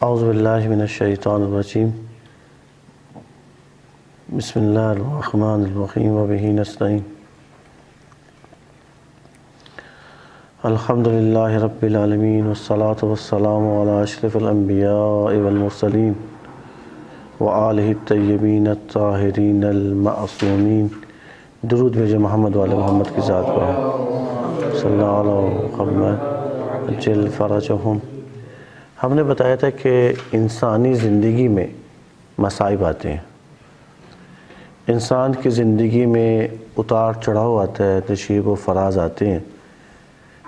اعوذ باللہ من الشیطان الرجیم بسم اللہ الرحمن الرحیم وبہ نستعین الحمدللہ رب العالمین والصلاة والسلام علی اشرف الانبیاء والمرسلین وآلہ الطیبین الطاہرین المعصومین۔ درود بھیجے محمد والے محمد کی ذات پر صلی اللہ علیہ محمد اجل فرجہم۔ ہم نے بتایا تھا کہ انسانی زندگی میں مصائب آتے ہیں، انسان کی زندگی میں اتار چڑھاؤ آتا ہے، نشیب و فراز آتے ہیں۔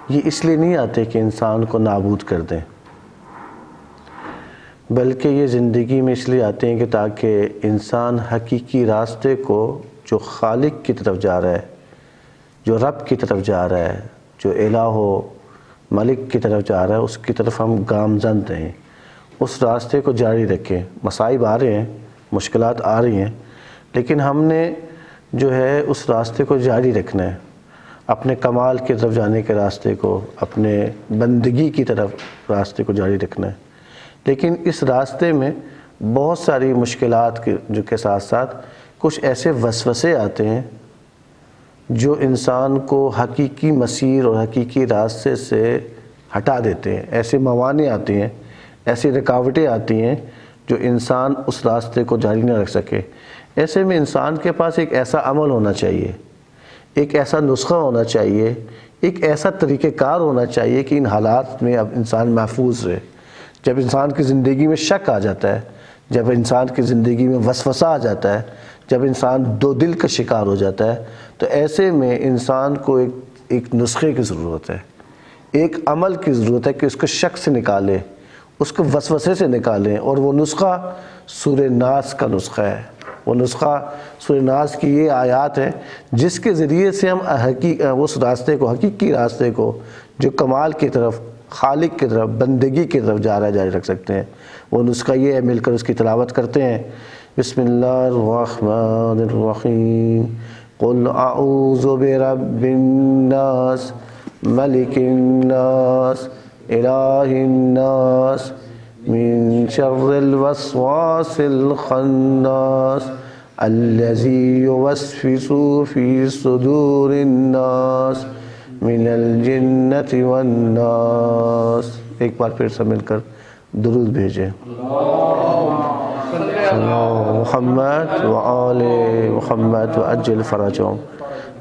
یہ اس لیے نہیں آتے کہ انسان کو نابود کر دیں، بلکہ یہ زندگی میں اس لیے آتے ہیں کہ تاکہ انسان حقیقی راستے کو، جو خالق کی طرف جا رہا ہے، جو رب کی طرف جا رہا ہے، جو الہ و ملک کی طرف جا رہا ہے، اس کی طرف ہم گامزن رہیں، اس راستے کو جاری رکھیں۔ مصائب آ رہے ہیں، مشکلات آ رہی ہیں، لیکن ہم نے جو ہے اس راستے کو جاری رکھنا ہے، اپنے کمال کی طرف جانے کے راستے کو، اپنے بندگی کی طرف راستے کو جاری رکھنا ہے۔ لیکن اس راستے میں بہت ساری مشکلات کے ساتھ ساتھ کچھ ایسے وسوسے آتے ہیں جو انسان کو حقیقی مسیر اور حقیقی راستے سے ہٹا دیتے ہیں۔ ایسے موانع آتے ہیں، ایسی رکاوٹیں آتی ہیں جو انسان اس راستے کو جاری نہ رکھ سکے۔ ایسے میں انسان کے پاس ایک ایسا عمل ہونا چاہیے، ایک ایسا نسخہ ہونا چاہیے، ایک ایسا طریقہ کار ہونا چاہیے کہ ان حالات میں اب انسان محفوظ رہے۔ جب انسان کی زندگی میں شک آ جاتا ہے، جب انسان کی زندگی میں وسوسہ آ جاتا ہے، جب انسان دو دل کا شکار ہو جاتا ہے، تو ایسے میں انسان کو ایک نسخے کی ضرورت ہے، ایک عمل کی ضرورت ہے کہ اس کو شک سے نکالے، اس کو وسوسے سے نکالیں۔ اور وہ نسخہ سورہ ناس کا نسخہ ہے۔ وہ نسخہ سورہ ناس کی یہ آیات ہے جس کے ذریعے سے ہم اس راستے کو، حقیقی راستے کو، جو کمال کی طرف، خالق کی طرف، بندگی کی طرف جا رہا ہے، جاری رکھ سکتے ہیں۔ وہ نسخہ یہ ہے، مل کر اس کی تلاوت کرتے ہیں۔ بسم اللہ الرحمن الرحیم۔ قل اعوذ برب الناس ملک الناس الہ الناس من شر الوسواس الخناس الذی یوسوس فی صدور الناس من الجنۃ والناس۔ ایک بار پھر سے مل کر درود بھیجیں۔ محمد وآل محمد وعجل فرجہم۔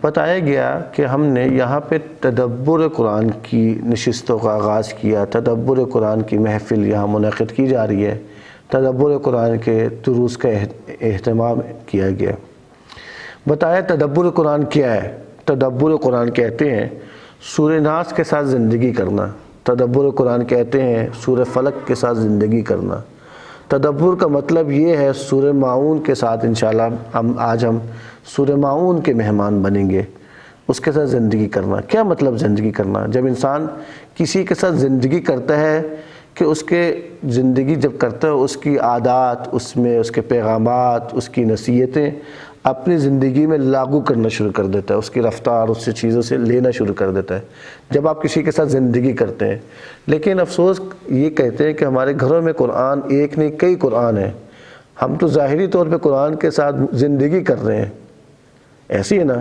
بتایا گیا کہ ہم نے یہاں پہ تدبر قرآن کی نشستوں کا آغاز کیا، تدبر قرآن کی محفل یہاں منعقد کی جا رہی ہے، تدبر قرآن کے دروس کا اہتمام کیا گیا۔ بتایا تدبر قرآن کیا ہے۔ تدبر قرآن کہتے ہیں سورہ ناس کے ساتھ زندگی کرنا، تدبر قرآن کہتے ہیں سورہ فلق کے ساتھ زندگی کرنا۔ تدبر کا مطلب یہ ہے سورہ ماعون کے ساتھ انشاءاللہ آج ہم سورہ ماعون کے مہمان بنیں گے، اس کے ساتھ زندگی کرنا۔ کیا مطلب زندگی کرنا؟ جب انسان کسی کے ساتھ زندگی کرتا ہے کہ اس کے زندگی جب کرتا ہے، اس کی عادات، اس میں اس کے پیغامات، اس کی نصیحتیں اپنی زندگی میں لاگو کرنا شروع کر دیتا ہے، اس کی رفتار اس سے چیزوں سے لینا شروع کر دیتا ہے جب آپ کسی کے ساتھ زندگی کرتے ہیں۔ لیکن افسوس یہ کہتے ہیں کہ ہمارے گھروں میں قرآن ایک نہیں کئی قرآن ہیں، ہم تو ظاہری طور پہ قرآن کے ساتھ زندگی کر رہے ہیں، ایسی ہے نا،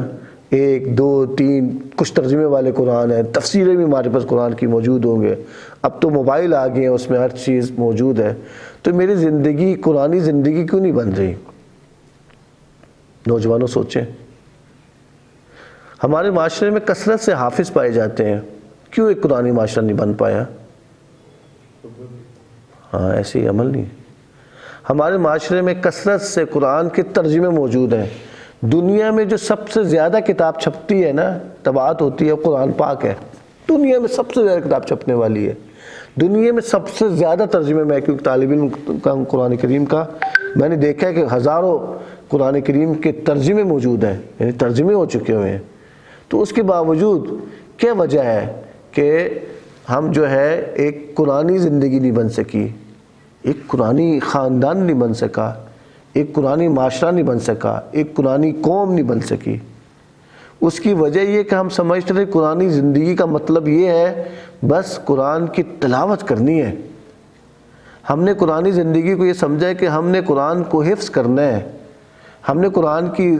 ایک دو تین کچھ ترجمے والے قرآن ہیں، تفسیریں بھی ہمارے پاس قرآن کی موجود ہوں گے، اب تو موبائل آ گئے ہیں، اس میں ہر چیز موجود ہے۔ تو میری زندگی قرآنی زندگی کیوں نہیں بن رہی؟ نوجوانوں سوچیں، ہمارے معاشرے میں کثرت سے حافظ پائے جاتے ہیں، کیوں ایک قرآنی معاشرہ نہیں بن پایا؟ ہاں، ایسے ہی عمل نہیں۔ ہمارے معاشرے میں کثرت سے قرآن کے ترجمے موجود ہیں۔ دنیا میں جو سب سے زیادہ کتاب چھپتی ہے نا، طباعت ہوتی ہے، قرآن پاک ہے۔ دنیا میں سب سے زیادہ کتاب چھپنے والی ہے، دنیا میں سب سے زیادہ ترجمے میں، کیونکہ طالب علم کا قرآن کریم کا میں نے دیکھا ہے کہ ہزاروں قرآن کریم کے ترجمے موجود ہیں، یعنی ترجمے ہو چکے ہوئے ہیں۔ تو اس کے باوجود کیا وجہ ہے کہ ہم جو ہے ایک قرآنی زندگی نہیں بن سکی، ایک قرآنی خاندان نہیں بن سکا، ایک قرآنی معاشرہ نہیں بن سکا، ایک قرآنی قوم نہیں بن سکی؟ اس کی وجہ یہ کہ ہم سمجھتے تھے قرآنی زندگی کا مطلب یہ ہے بس قرآن کی تلاوت کرنی ہے، ہم نے قرآنی زندگی کو یہ سمجھا ہے کہ ہم نے قرآن کو حفظ کرنا ہے، ہم نے قرآن کی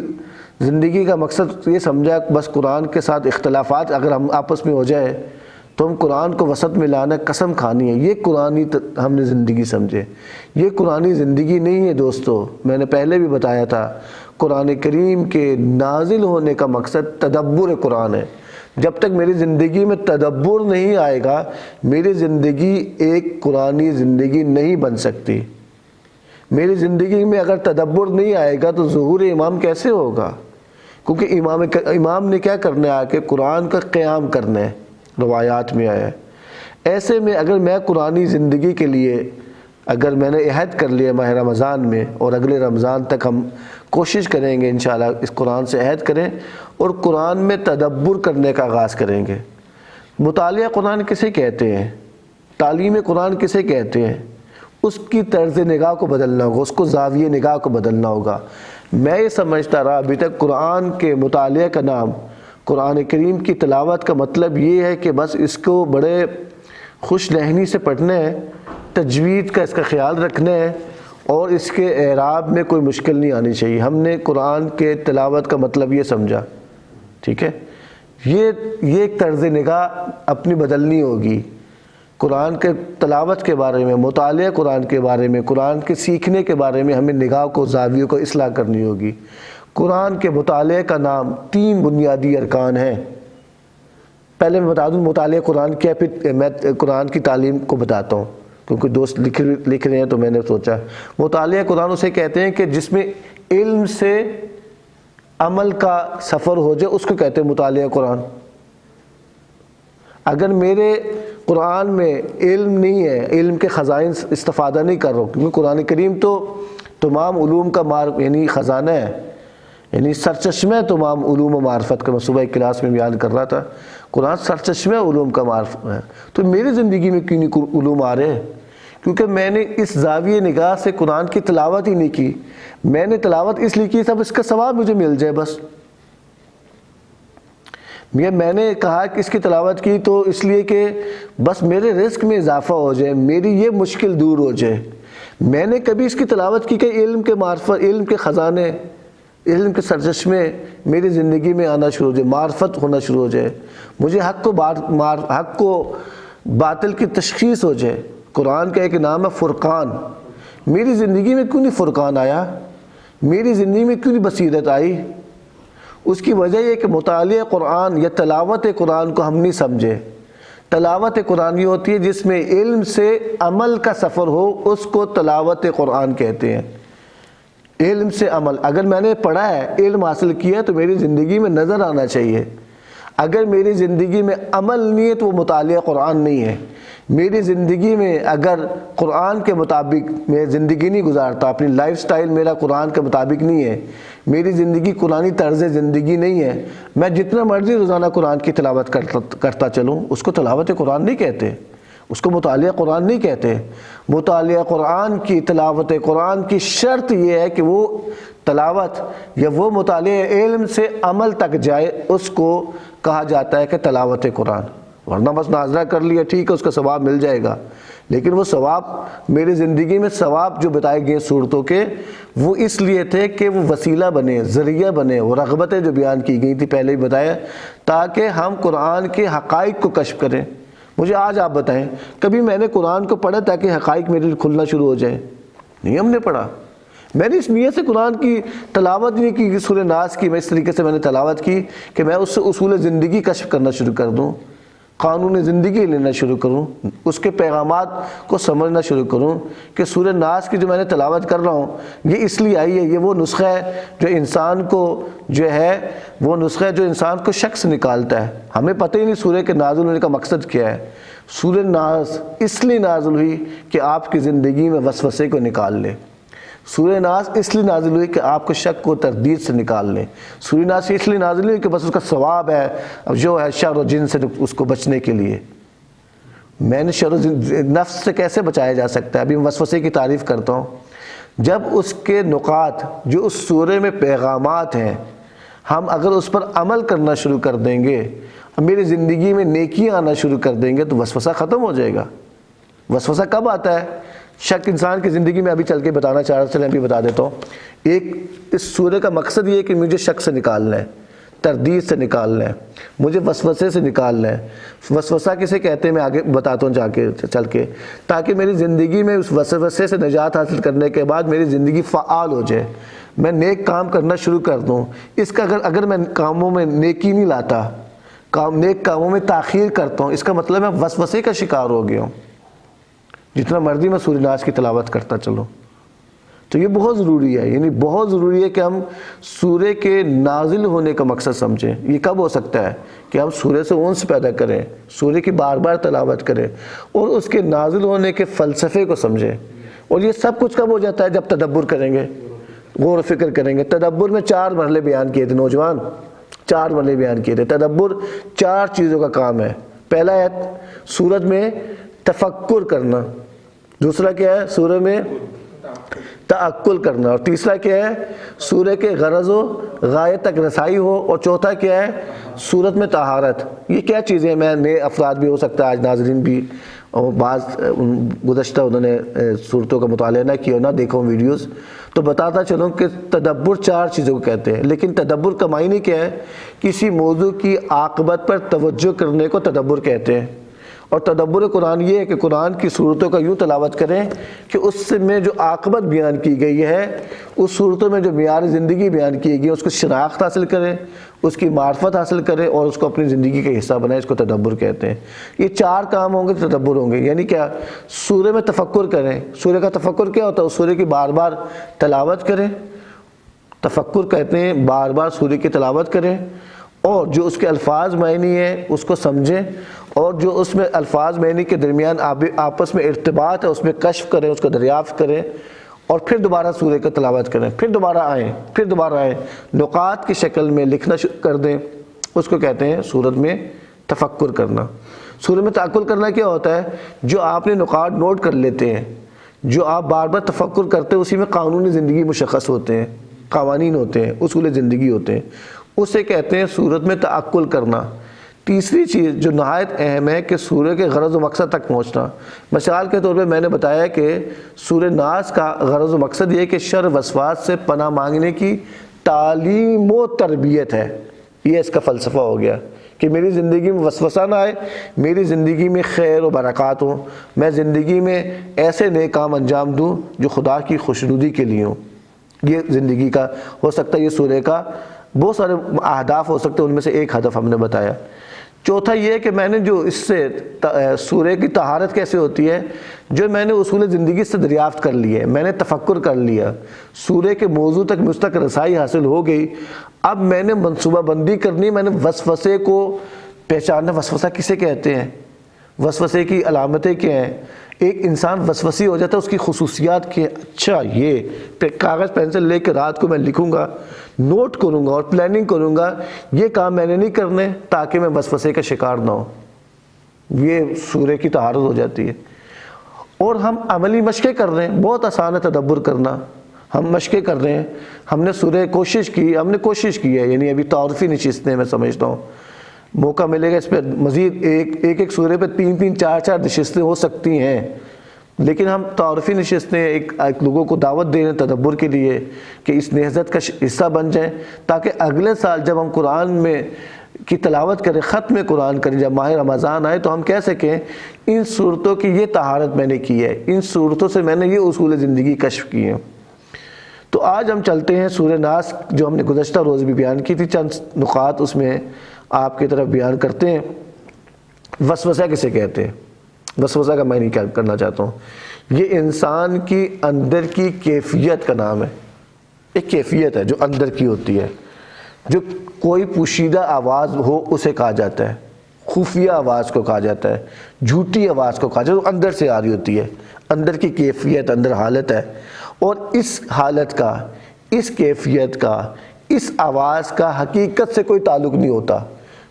زندگی کا مقصد یہ سمجھا بس قرآن کے ساتھ اختلافات اگر ہم آپس میں ہو جائے تو ہم قرآن کو وسط میں لانا، قسم کھانی ہے، یہ قرآنی ہم نے زندگی سمجھے۔ یہ قرآنی زندگی نہیں ہے دوستو، میں نے پہلے بھی بتایا تھا، قرآن کریم کے نازل ہونے کا مقصد تدبر قرآن ہے۔ جب تک میری زندگی میں تدبر نہیں آئے گا، میری زندگی ایک قرآنی زندگی نہیں بن سکتی۔ میری زندگی میں اگر تدبر نہیں آئے گا تو ظہور امام کیسے ہوگا؟ کیونکہ امام نے کیا کرنا ہے؟ آ کے قرآن کا قیام کرنا ہے، روایات میں آیا ہے۔ ایسے میں اگر میں قرآنی زندگی کے لیے اگر میں نے عہد کر لیا ماہ رمضان میں، اور اگلے رمضان تک ہم کوشش کریں گے انشاءاللہ اس قرآن سے عہد کریں اور قرآن میں تدبر کرنے کا آغاز کریں گے۔ مطالعہ قرآن کسے کہتے ہیں؟ تعلیم قرآن کسے کہتے ہیں؟ اس کی طرز نگاہ کو بدلنا ہوگا، اس کو زاویہ نگاہ کو بدلنا ہوگا۔ میں یہ سمجھتا رہا ابھی تک قرآن کے مطالعہ کا نام، قرآن کریم کی تلاوت کا مطلب یہ ہے کہ بس اس کو بڑے خوش ذہنی سے پڑھنا ہے، تجوید کا اس کا خیال رکھنا ہے، اور اس کے اعراب میں کوئی مشکل نہیں آنی چاہیے۔ ہم نے قرآن کے تلاوت کا مطلب یہ سمجھا، ٹھیک ہے؟ یہ ایک طرز نگاہ اپنی بدلنی ہوگی۔ قرآن کے تلاوت کے بارے میں، مطالعہ قرآن کے بارے میں، قرآن کے سیکھنے کے بارے میں ہمیں نگاہ کو، زاویوں کو اصلاح کرنی ہوگی۔ قرآن کے مطالعے کا نام 3 بنیادی ارکان ہیں۔ پہلے میں بتا دوں مطالعہ قرآن کیا، پھر میں قرآن کی تعلیم کو بتاتا ہوں، کیونکہ دوست لکھ رہے ہیں تو میں نے سوچا۔ مطالعہ قرآن اسے کہتے ہیں کہ جس میں علم سے عمل کا سفر ہو جائے، اس کو کہتے ہیں مطالعہ قرآن۔ اگر میرے قرآن میں علم نہیں ہے، علم کے خزائن استفادہ نہیں کر رہا ہوں، کیونکہ قرآن کریم تو تمام علوم کا یعنی خزانہ ہے، یعنی سرچشمہ تمام علوم و معرفت کا۔ میں صبح کلاس میں بیان کر رہا تھا، قرآن سرچشمہ علوم کا معرفت ہے۔ تو میری زندگی میں کیوں نہیں علوم آ رہے ہیں؟ کیونکہ میں نے اس زاویہ نگاہ سے قرآن کی تلاوت ہی نہیں کی۔ میں نے تلاوت اس لیے کی تب اس کا ثواب مجھے مل جائے بس۔ میں نے کہا کہ اس کی تلاوت کی تو اس لیے کہ بس میرے رزق میں اضافہ ہو جائے، میری یہ مشکل دور ہو جائے۔ میں نے کبھی اس کی تلاوت کی کہ علم کے معرفت، علم کے خزانے، علم کے سرچشمے میری زندگی میں آنا شروع ہو جائے، معرفت ہونا شروع ہو جائے، مجھے حق کو باطل کی تشخیص ہو جائے۔ قرآن کا ایک نام ہے فرقان۔ میری زندگی میں کیوں نہیں فرقان آیا؟ میری زندگی میں کیوں نہیں بصیرت آئی؟ اس کی وجہ یہ کہ مطالعہ قرآن یا تلاوت قرآن کو ہم نہیں سمجھے۔ تلاوت قرآن یہ ہوتی ہے جس میں علم سے عمل کا سفر ہو، اس کو تلاوت قرآن کہتے ہیں۔ علم سے عمل، اگر میں نے پڑھا ہے، علم حاصل کیا ہے تو میری زندگی میں نظر آنا چاہیے۔ اگر میری زندگی میں عمل نہیں ہے تو وہ مطالعہ قرآن نہیں ہے۔ میری زندگی میں اگر قرآن کے مطابق میں زندگی نہیں گزارتا، اپنی لائف سٹائل میرا قرآن کے مطابق نہیں ہے، میری زندگی قرآنی طرز زندگی نہیں ہے، میں جتنا مرضی روزانہ قرآن کی تلاوت کرتا چلوں، اس کو تلاوت قرآن نہیں کہتے، اس کو مطالعہ قرآن نہیں کہتے۔ مطالعہ قرآن کی، تلاوت قرآن کی شرط یہ ہے کہ وہ تلاوت یا وہ مطالعہ علم سے عمل تک جائے، اس کو کہا جاتا ہے کہ تلاوت قرآن۔ ورنہ بس ناظرہ کر لیا، ٹھیک ہے، اس کا ثواب مل جائے گا، لیکن وہ ثواب میری زندگی میں ثواب جو بتائے گئے صورتوں کے، وہ اس لیے تھے کہ وہ وسیلہ بنے، ذریعہ بنے، وہ رغبتیں جو بیان کی گئی تھی پہلے ہی بتایا، تاکہ ہم قرآن کے حقائق کو کشف کریں۔ مجھے آج آپ بتائیں، کبھی میں نے قرآن کو پڑھا تاکہ حقائق میرے لیے کھلنا شروع ہو جائے؟ نہیں، ہم نے پڑھا۔ میں نے اس نیت سے قرآن کی تلاوت نہیں کی کہ سورہ ناس کی میں اس طریقے سے میں نے تلاوت کی کہ میں اس سے اصول زندگی کشف کرنا شروع کر دوں، قانون زندگی لینا شروع کروں، اس کے پیغامات کو سمجھنا شروع کروں کہ سورہ ناس کی جو میں نے تلاوت کر رہا ہوں یہ اس لیے آئی ہے، یہ وہ نسخہ ہے جو انسان کو جو ہے، وہ نسخہ ہے جو انسان کو شک سے نکالتا ہے۔ ہمیں پتہ ہی نہیں سورہ کے نازل ہونے کا مقصد کیا ہے۔ سورہ ناس اس لیے نازل ہوئی کہ آپ کی زندگی میں وسوسے کو نکال لے۔ سورہ ناس اس لیے نازل ہوئی کہ آپ کو شک کو تردید سے نکال لیں۔ سورہ ناس اس لیے نازل ہوئی کہ بس اس کا ثواب ہے جو ہے شر و جن سے اس کو بچنے کے لیے۔ میں نے شر و نفس سے کیسے بچایا جا سکتا ہے؟ ابھی میں وسوسے کی تعریف کرتا ہوں۔ جب اس کے نکات جو اس سورہ میں پیغامات ہیں، ہم اگر اس پر عمل کرنا شروع کر دیں گے، میری زندگی میں نیکیاں آنا شروع کر دیں گے، تو وسوسہ ختم ہو جائے گا۔ وسوسہ کب آتا ہے؟ شک انسان کی زندگی میں ابھی چل کے بتانا چاہ رہا تھا، میں ابھی بتا دیتا ہوں۔ ایک اس سورہ کا مقصد یہ ہے کہ مجھے شک سے نکالنا ہے، تردید سے نکالنا ہے، مجھے وسوسے سے نکالنا ہے۔ وسوسہ کسے کہتے ہیں میں آگے بتاتا ہوں چل کے، تاکہ میری زندگی میں اس وسوسے سے نجات حاصل کرنے کے بعد میری زندگی فعال ہو جائے، میں نیک کام کرنا شروع کر دوں۔ اس کا اگر میں کاموں میں نیکی نہیں لاتا، نیک کاموں میں تاخیر کرتا ہوں، اس کا مطلب میں وسوسے کا شکار ہو گیا ہوں، جتنا مرضی میں سورہ ناس کی تلاوت کرتا چلوں۔ تو یہ بہت ضروری ہے، یعنی بہت ضروری ہے کہ ہم سورہ کے نازل ہونے کا مقصد سمجھیں۔ یہ کب ہو سکتا ہے کہ ہم سورہ سے انس پیدا کریں، سورہ کی بار بار تلاوت کریں اور اس کے نازل ہونے کے فلسفے کو سمجھیں۔ اور یہ سب کچھ کب ہو جاتا ہے؟ جب تدبر کریں گے، غور و فکر کریں گے۔ تدبر میں 4 مرحلے بیان کیے تھے نوجوان، 4 مرحلے بیان کیے تھے۔ تدبر 4 چیزوں کا کام ہے۔ پہلا ہے سورت میں تفکر کرنا، دوسرا کیا ہے سورہ میں تعقل کرنا، اور تیسرا کیا ہے سورہ کے غرض و غایت تک رسائی ہو، اور چوتھا کیا ہے سورت میں طہارت۔ یہ کیا چیزیں ہیں؟ میں نئے افراد بھی ہو سکتا ہے آج ناظرین بھی، اور بعض گزشتہ انہوں نے صورتوں کا مطالعہ نہ کیا نہ دیکھو ویڈیوز، تو بتاتا چلوں کہ تدبر 4 چیزوں کو کہتے ہیں۔ لیکن تدبر کا معنی کیا ہے؟ کسی موضوع کی عاقبت پر توجہ کرنے کو تدبر کہتے ہیں۔ اور تدبر قرآن یہ ہے کہ قرآن کی صورتوں کا یوں تلاوت کریں کہ اس میں جو عاقبت بیان کی گئی ہے، اس صورتوں میں جو معیار زندگی بیان کی گئی ہے، اس کو شناخت حاصل کریں، اس کی معرفت حاصل کریں اور اس کو اپنی زندگی کا حصہ بنائیں۔ اس کو تدبر کہتے ہیں۔ یہ 4 کام ہوں گے تو تدبر ہوں گے۔ یعنی کیا؟ سورہ میں تفکر کریں۔ سورہ کا تفکر کیا ہوتا ہے؟ اس سورہ کی بار بار تلاوت کریں، تفکر کہتے ہیں بار بار سورہ کی تلاوت کریں، اور جو اس کے الفاظ معنی ہیں اس کو سمجھیں، اور جو اس میں الفاظ معنی کے درمیان آپس میں ارتباط ہے اس میں کشف کریں، اس کو دریافت کریں، اور پھر دوبارہ سورہ کی تلاوت کریں، پھر دوبارہ آئیں، نقاط کی شکل میں لکھنا شروع کر دیں۔ اس کو کہتے ہیں سورت میں تفکر کرنا۔ سورہ میں تعقل کرنا کیا ہوتا ہے؟ جو آپ نے نقاط نوٹ کر لیتے ہیں، جو آپ بار بار تفکر کرتے ہیں، اسی میں قانون زندگی مشخص ہوتے ہیں، قوانین ہوتے ہیں، اصول زندگی ہوتے ہیں، اسے کہتے ہیں سورت میں تعقل کرنا۔ تیسری چیز جو نہایت اہم ہے کہ سورہ کے غرض و مقصد تک پہنچنا۔ مثال کے طور پہ میں نے بتایا کہ سورہ ناس کا غرض و مقصد یہ ہے کہ شر وسواس سے پناہ مانگنے کی تعلیم و تربیت ہے۔ یہ اس کا فلسفہ ہو گیا کہ میری زندگی میں وسوسہ نہ آئے، میری زندگی میں خیر و برکات ہوں، میں زندگی میں ایسے نیک کام انجام دوں جو خدا کی خوشنودی کے لیے ہوں۔ یہ زندگی کا ہو سکتا ہے، یہ سورہ کا بہت سارے اہداف ہو سکتے ہیں، ان میں سے ایک ہدف ہم نے بتایا۔ چوتھا یہ ہے کہ میں نے جو اس سے سورہ کی طہارت کیسے ہوتی ہے، جو میں نے اصول زندگی سے دریافت کر لی ہے، میں نے تفکر کر لیا، سورہ کے موضوع تک مجھ تک رسائی حاصل ہو گئی، اب میں نے منصوبہ بندی کرنی، میں نے وسوسے کو پہچاننا۔ وسوسہ کسے کہتے ہیں؟ وسوسے کی علامتیں کیا ہیں؟ ایک انسان وسوسی ہو جاتا ہے، اس کی خصوصیات کیا؟ اچھا، یہ کاغذ پینسل لے کے رات کو میں لکھوں گا، نوٹ کروں گا اور پلاننگ کروں گا، یہ کام میں نے نہیں کرنے تاکہ میں وسوسے کا شکار نہ ہوں۔ یہ سورہ کی طہارت ہو جاتی ہے۔ اور ہم عملی مشقیں کر رہے ہیں، بہت آسان ہے تدبر کرنا، ہم مشقیں کر رہے ہیں، ہم نے سورہ کوشش کی ہے، یعنی ابھی تعارفی نشستیں میں سمجھتا ہوں، موقع ملے گا اس پہ مزید ایک سورہ پہ 3 4 نشستیں ہو سکتی ہیں، لیکن ہم تعارفی نشستیں ایک لوگوں کو دعوت دے رہے ہیں تدبر کے لیے کہ اس نہضت کا حصہ بن جائیں، تاکہ اگلے سال جب ہم قرآن میں کی تلاوت کریں، ختم قرآن کریں، جب ماہ رمضان آئے تو ہم کہہ سکیں ان صورتوں کی یہ طہارت میں نے کی ہے، ان صورتوں سے میں نے یہ اصول زندگی کشف کی ہیں۔ تو آج ہم چلتے ہیں سورہ ناس جو ہم نے گزشتہ روز بھی بیان کی تھی، چند نقاط اس میں آپ کی طرف بیان کرتے ہیں۔ وسوسہ کسے کہتے ہیں؟ وسوسہ کا میں نہیں کیا کرنا چاہتا ہوں، یہ انسان کی اندر کی کیفیت کا نام ہے۔ ایک کیفیت ہے جو اندر کی ہوتی ہے، جو کوئی پوشیدہ آواز ہو اسے کہا جاتا ہے، خفیہ آواز کو کہا جاتا ہے، جھوٹی آواز کو کہا جاتا ہے، جو اندر سے آ رہی ہوتی ہے، اندر کی کیفیت، اندر حالت ہے۔ اور اس حالت کا، اس کیفیت کا، اس آواز کا حقیقت سے کوئی تعلق نہیں ہوتا،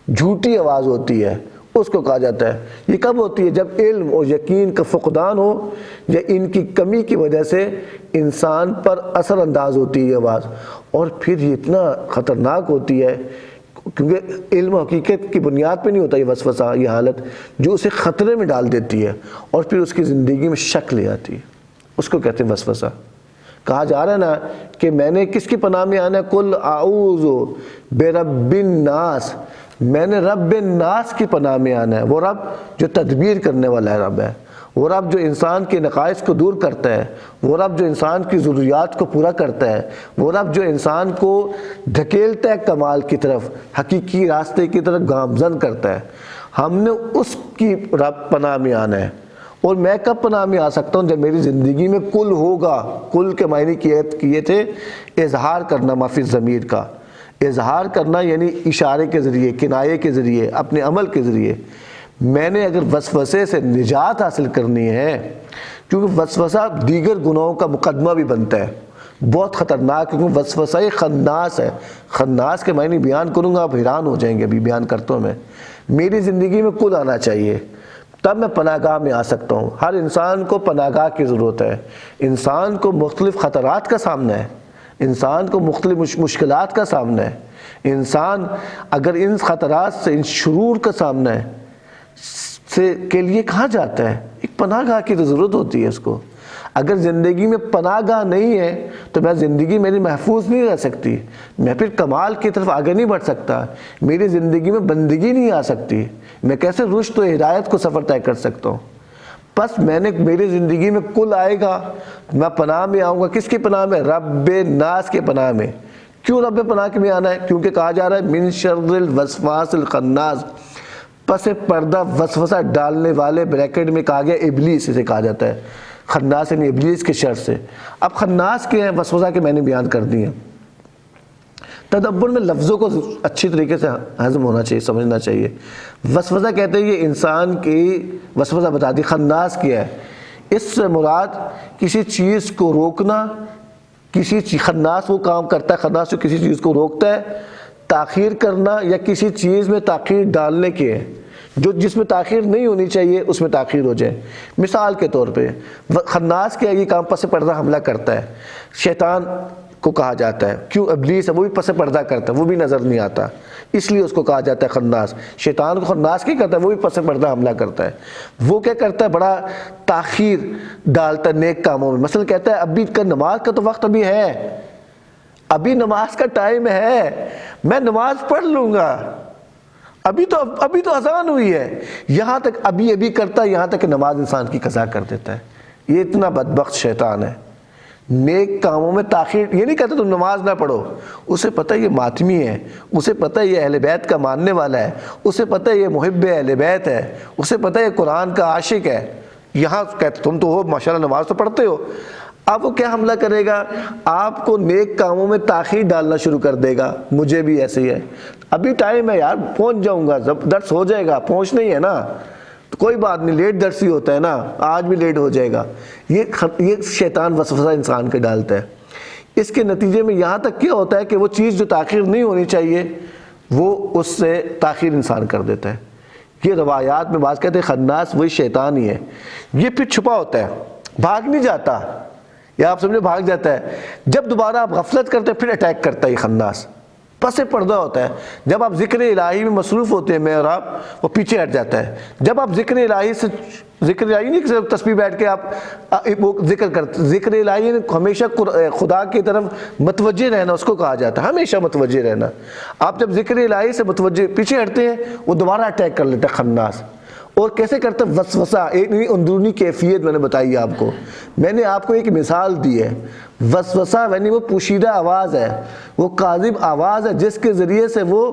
جھوٹی آواز ہوتی ہے، اس کو کہا جاتا ہے۔ یہ کب ہوتی ہے؟ جب علم اور یقین کا فقدان ہو یا ان کی کمی کی وجہ سے انسان پر اثر انداز ہوتی ہے یہ آواز، اور پھر یہ اتنا خطرناک ہوتی ہے کیونکہ علم و حقیقت کی بنیاد پہ نہیں ہوتا یہ وسوسہ، یہ حالت جو اسے خطرے میں ڈال دیتی ہے اور پھر اس کی زندگی میں شک لے آتی ہے۔ اس کو کہتے ہیں وسوسہ۔ کہا جا رہا ہے نا کہ میں نے کس کی پناہ میں آنا ہے؟ قل اعوذ برب الناس، میں نے رب الناس کی پناہ میں آنا ہے۔ وہ رب جو تدبیر کرنے والا ہے رب ہے، وہ رب جو انسان کے نقائص کو دور کرتا ہے، وہ رب جو انسان کی ضروریات کو پورا کرتا ہے، وہ رب جو انسان کو دھکیلتا ہے کمال کی طرف، حقیقی راستے کی طرف گامزن کرتا ہے۔ ہم نے اس کی رب پناہ میں آنا ہے۔ اور میں کب پناہ میں آ سکتا ہوں؟ جب میری زندگی میں کل ہوگا۔ کل کے معنی کیے تھے اظہار کرنا معافی ضمیر کا، اظہار کرنا یعنی اشارے کے ذریعے، کنایے کے ذریعے، اپنے عمل کے ذریعے۔ میں نے اگر وسوسے سے نجات حاصل کرنی ہے، کیونکہ وسوسہ دیگر گناہوں کا مقدمہ بھی بنتا ہے، بہت خطرناک، کیونکہ وسوسہ خناس ہے۔ خناس کے معنی بیان کروں گا، آپ حیران ہو جائیں گے، ابھی بیان کرتا ہوں میں۔ میری زندگی میں کل آنا چاہیے، تب میں پناہ گاہ میں آ سکتا ہوں۔ ہر انسان کو پناہ گاہ کی ضرورت ہے۔ انسان کو مختلف خطرات کا سامنا ہے، انسان کو مختلف مشکلات کا سامنا ہے۔ انسان اگر ان خطرات سے، ان شرور کا سامنا ہے کے لیے کہاں جاتا ہے؟ ایک پناہ گاہ کی تو ضرورت ہوتی ہے اس کو۔ اگر زندگی میں پناہ گاہ نہیں ہے تو میں زندگی میری محفوظ نہیں رہ سکتی، میں پھر کمال کی طرف آگے نہیں بڑھ سکتا، میری زندگی میں بندگی نہیں آ سکتی، میں کیسے رشد و ہدایت کو سفر طے کر سکتا ہوں؟ بس میری زندگی میں کل آئے گا، میں پناہ میں آؤں گا۔ کس کی پناہ میں؟ رب الناس کے پناہ میں۔ کیوں رب پناہ کے میں آنا ہے؟ کیونکہ کہا جا رہا ہے من شر الوسواس الخناس، پس پردہ وسوسہ ڈالنے والے، بریکٹ میں کہا گیا ابلیس، اسے کہا جاتا ہے خناس، یعنی ابلیس کے شر سے۔ اب خناس کے ہیں، وسوسہ کے میں نے بیان کر دی ہیں۔ تدبر میں لفظوں کو اچھی طریقے سے ہضم ہونا چاہیے، سمجھنا چاہیے۔ وسوسہ کہتے ہیں یہ انسان کی، وسوسہ بتا دی۔ خناس کیا ہے؟ اس سے مراد کسی چیز کو روکنا، خناس وہ کام کرتا ہے، خناس جو کسی چیز کو روکتا ہے، تاخیر کرنا یا کسی چیز میں تاخیر ڈالنے کے ہے، جس میں تاخیر نہیں ہونی چاہیے اس میں تاخیر ہو جائے۔ مثال کے طور پہ خناس کیا ہے؟ یہ کام پس پردہ حملہ کرتا ہے، شیطان کو کہا جاتا ہے۔ کیوں؟ ابلیس ہے، وہ بھی پس پردہ کرتا ہے، وہ بھی نظر نہیں آتا، اس لیے اس کو کہا جاتا ہے خناس۔ شیطان کو خناس کیا کرتا ہے؟ وہ بھی پس پردہ حملہ کرتا ہے۔ وہ کیا کرتا ہے؟ بڑا تاخیر ڈالتا ہے نیک کاموں میں۔ مثلا کہتا ہے ابھی کا نماز کا تو وقت ابھی ہے، ابھی نماز کا ٹائم ہے، میں نماز پڑھ لوں گا، ابھی تو اذان ہوئی ہے، یہاں تک ابھی کرتا ہے، یہاں تک کہ نماز انسان کی قضا کر دیتا ہے۔ یہ اتنا بدبخت شیطان ہے۔ نیک کاموں میں تاخیر، یہ نہیں کہتا تم نماز نہ پڑھو، اسے پتہ یہ ماتمی ہے، اسے پتہ یہ اہل بیت کا ماننے والا ہے، اسے پتہ یہ محب اہل بیت ہے، اسے پتہ یہ قرآن کا عاشق ہے۔ یہاں کہتے تم تو ہو ماشاءاللہ نماز تو پڑھتے ہو، اب وہ کیا حملہ کرے گا؟ آپ کو نیک کاموں میں تاخیر ڈالنا شروع کر دے گا۔ مجھے بھی ایسے ہی ہے، ابھی ٹائم ہے یار، پہنچ جاؤں گا، درس ہو جائے گا، پہنچ نہیں ہے نا تو کوئی بات نہیں، لیٹ درس ہی ہوتا ہے نا، آج بھی لیٹ ہو جائے گا۔ یہ شیطان وسوسہ انسان کے ڈالتا ہے۔ اس کے نتیجے میں یہاں تک کیا ہوتا ہے کہ وہ چیز جو تاخیر نہیں ہونی چاہیے وہ اس سے تاخیر انسان کر دیتا ہے۔ یہ روایات میں بعض کہتے ہیں خناس وہی شیطان ہی ہے۔ یہ پھر چھپا ہوتا ہے، بھاگ نہیں جاتا، یا آپ سمجھے بھاگ جاتا ہے۔ جب دوبارہ آپ غفلت کرتے ہیں پھر اٹیک کرتا ہے یہ خناس، پس پردہ ہوتا ہے۔ جب آپ ذکر الہی میں مصروف ہوتے ہیں میں اور آپ، وہ پیچھے ہٹ جاتا ہے۔ جب آپ ذکر الہی سے، ذکر الہی نہیں کہ تسبیح بیٹھ کے آپ وہ ذکر کرتے، ذکر الہی نے ہمیشہ خدا کی طرف متوجہ رہنا، اس کو کہا جاتا ہے ہمیشہ متوجہ رہنا۔ آپ جب ذکر الہی سے متوجہ پیچھے ہٹتے ہیں وہ دوبارہ اٹیک کر لیتا ہے خناس۔ اور کیسے کرتا ہے؟ وسوسہ، ایک اندرونی کیفیت میں نے بتائی آپ کو، میں نے آپ کو ایک مثال دی ہے۔ وسوسہ یعنی وہ پوشیدہ آواز ہے، وہ کاذب آواز ہے جس کے ذریعے سے وہ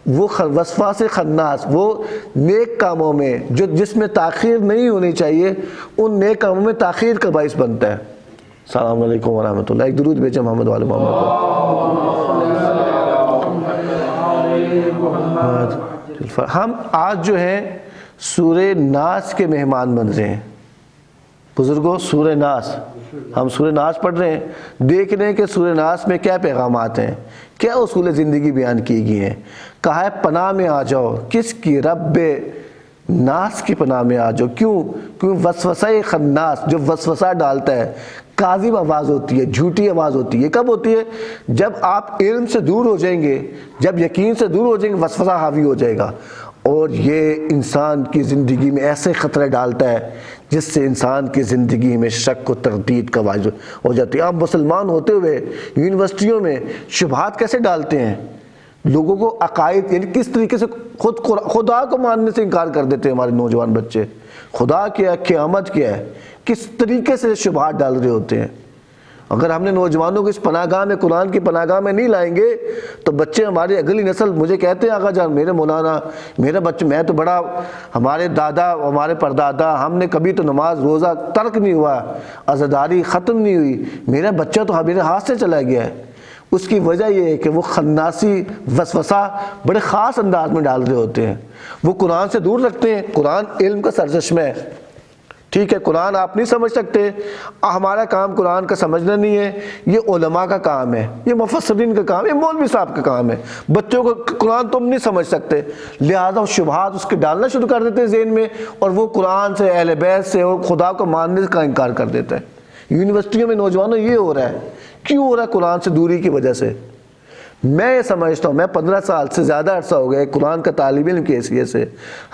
وسواس خناس، وہ نیک کاموں میں جس میں تاخیر نہیں ہونی چاہیے ان نیک کاموں میں تاخیر کا باعث بنتا ہے۔ السلام علیکم ورحمۃ اللہ۔ ایک درود بھیجیں محمد والے محمد کو۔ ہم آج جو ہیں سورہ ناس کے مہمان بن رہے ہیں بزرگوں، سورہ ناس، ہم سورہ ناس پڑھ رہے ہیں، دیکھ رہے ہیں کہ سورہ ناس میں کیا پیغامات ہیں، کیا اصول زندگی بیان کی گئی ہیں۔ کہا ہے پناہ میں آ جاؤ، کس کی؟ رب ناس کی پناہ میں آ جاؤ۔ کیوں؟ وسوسہ خناس جو وسوسہ ڈالتا ہے، کاذب آواز ہوتی ہے، جھوٹی آواز ہوتی ہے۔ کب ہوتی ہے؟ جب آپ علم سے دور ہو جائیں گے، جب یقین سے دور ہو جائیں گے، وسوسہ حاوی ہو جائے گا اور یہ انسان کی زندگی میں ایسے خطرے ڈالتا ہے جس سے انسان کی زندگی میں شک و تردید کا باعث ہو جاتی ہے۔ آپ مسلمان ہوتے ہوئے یونیورسٹیوں میں شبہات کیسے ڈالتے ہیں، لوگوں کو عقائد، یعنی کس طریقے سے خدا کو ماننے سے انکار کر دیتے ہیں ہمارے نوجوان بچے۔ خدا کیا ہے، قیامت کیا ہے، کس طریقے سے شبہات ڈال رہے ہوتے ہیں۔ اگر ہم نے نوجوانوں کو اس پناہ گاہ میں، قرآن کی پناہ گاہ میں نہیں لائیں گے تو بچے، ہماری اگلی نسل، مجھے کہتے ہیں آقا جان، میرے مولانا، میرا بچہ، میں تو بڑا، ہمارے دادا، ہمارے پردادا، ہم نے کبھی تو نماز روزہ ترک نہیں ہوا، عزاداری ختم نہیں ہوئی، میرا بچہ تو میرے ہاتھ سے چلا گیا ہے۔ اس کی وجہ یہ ہے کہ وہ خناسی وسوسہ بڑے خاص انداز میں ڈال رہے ہوتے ہیں۔ وہ قرآن سے دور رکھتے ہیں۔ قرآن علم کا سرچشمہ ہے، ٹھیک ہے، قرآن آپ نہیں سمجھ سکتے، ہمارا کام قرآن کا سمجھنا نہیں ہے، یہ علماء کا کام ہے، یہ مفسرین کا کام ہے، یہ مولوی صاحب کا کام ہے۔ بچوں کو قرآن تم نہیں سمجھ سکتے، لہذا وہ شبہات اس کے ڈالنا شروع کر دیتے ہیں ذہن میں، اور وہ قرآن سے، اہل بیت سے اور خدا کو ماننے کا انکار کر دیتا ہے۔ یونیورسٹیوں میں نوجوانوں یہ ہو رہا ہے، کیوں ہو رہا ہے؟ قرآن سے دوری کی وجہ سے۔ میں یہ سمجھتا ہوں، میں 15 سال سے زیادہ عرصہ ہو گیا قرآن کا طالب علم کی حیثیت سے،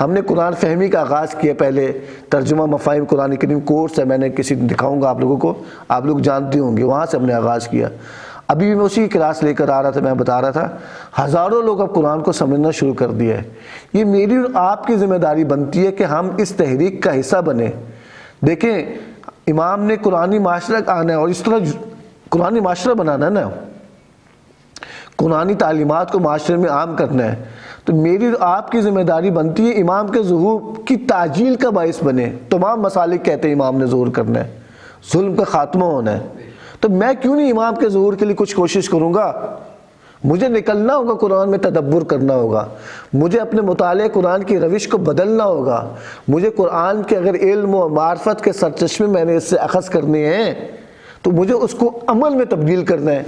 ہم نے قرآن فہمی کا آغاز کیا۔ پہلے ترجمہ مفاہیم قرآن کریم کورس ہے، میں نے کسی دکھاؤں گا آپ لوگوں کو، آپ لوگ جانتے ہوں گے، وہاں سے ہم نے آغاز کیا۔ ابھی بھی میں اسی کلاس لے کر آ رہا تھا، میں بتا رہا تھا، ہزاروں لوگ اب قرآن کو سمجھنا شروع کر دیا ہے۔ یہ میری اور آپ کی ذمہ داری بنتی ہے کہ ہم اس تحریک کا حصہ بنیں۔ دیکھیں، امام نے قرآنی معاشرہ آنا ہے، اور اس طرح قرآنی معاشرہ بنانا ہے نا، قرآنی تعلیمات کو معاشرے میں عام کرنا ہے، تو میری اور آپ کی ذمہ داری بنتی ہے امام کے ظہور کی تعجیل کا باعث بنے۔ تمام مسالک کہتے ہیں امام نے ظہور کرنا ہے، ظلم کا خاتمہ ہونا ہے، تو میں کیوں نہیں امام کے ظہور کے لیے کچھ کوشش کروں گا؟ مجھے نکلنا ہوگا، قرآن میں تدبر کرنا ہوگا، مجھے اپنے مطالعہ قرآن کی روش کو بدلنا ہوگا، مجھے قرآن کے اگر علم و معرفت کے سرچشمے میں نے اس سے اخذ کرنے ہیں تو مجھے اس کو عمل میں تبدیل کرنا ہے۔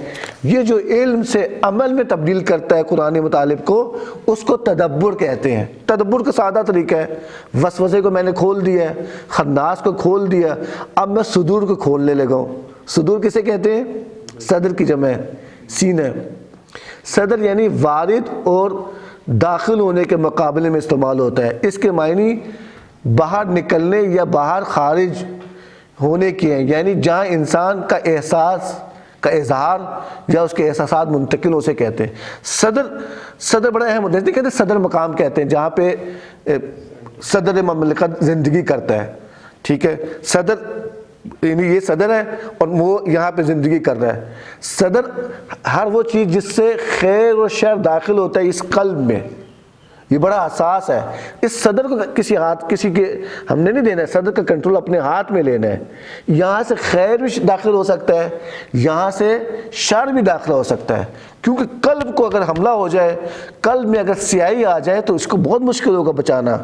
یہ جو علم سے عمل میں تبدیل کرتا ہے قرآن مطالب کو، اس کو تدبر کہتے ہیں۔ تدبر کا سادہ طریقہ ہے، وسوسے کو میں نے کھول دیا ہے، خناس کو کھول دیا، اب میں صدور کو کھولنے لگا ہوں۔ صدور کسے کہتے ہیں؟ صدر کی جمع ہے، سینہ۔ صدر یعنی وارد اور داخل ہونے کے مقابلے میں استعمال ہوتا ہے۔ اس کے معنی باہر نکلنے یا باہر خارج ہونے کی ہیں، یعنی جہاں انسان کا احساس کا اظہار یا اس کے احساسات منتقل اسے کہتے ہیں۔ صدر بڑا اہم ہوتا ہے، کہتے ہیں صدر مقام کہتے ہیں جہاں پہ صدر مملکت زندگی کرتا ہے، ٹھیک ہے۔ صدر یعنی یہ صدر ہے اور وہ یہاں پہ زندگی کر رہا ہے۔ صدر ہر وہ چیز جس سے خیر و شر داخل ہوتا ہے اس قلب میں، یہ بڑا حساس ہے۔ اس صدر کو کسی کے ہم نے نہیں دینا ہے، صدر کا کنٹرول اپنے ہاتھ میں لینا ہے۔ یہاں سے خیر بھی داخل ہو سکتا ہے، یہاں سے شر بھی داخل ہو سکتا ہے، کیونکہ قلب کو اگر حملہ ہو جائے، قلب میں اگر سیاہی آ جائے تو اس کو بہت مشکل ہوگا بچانا۔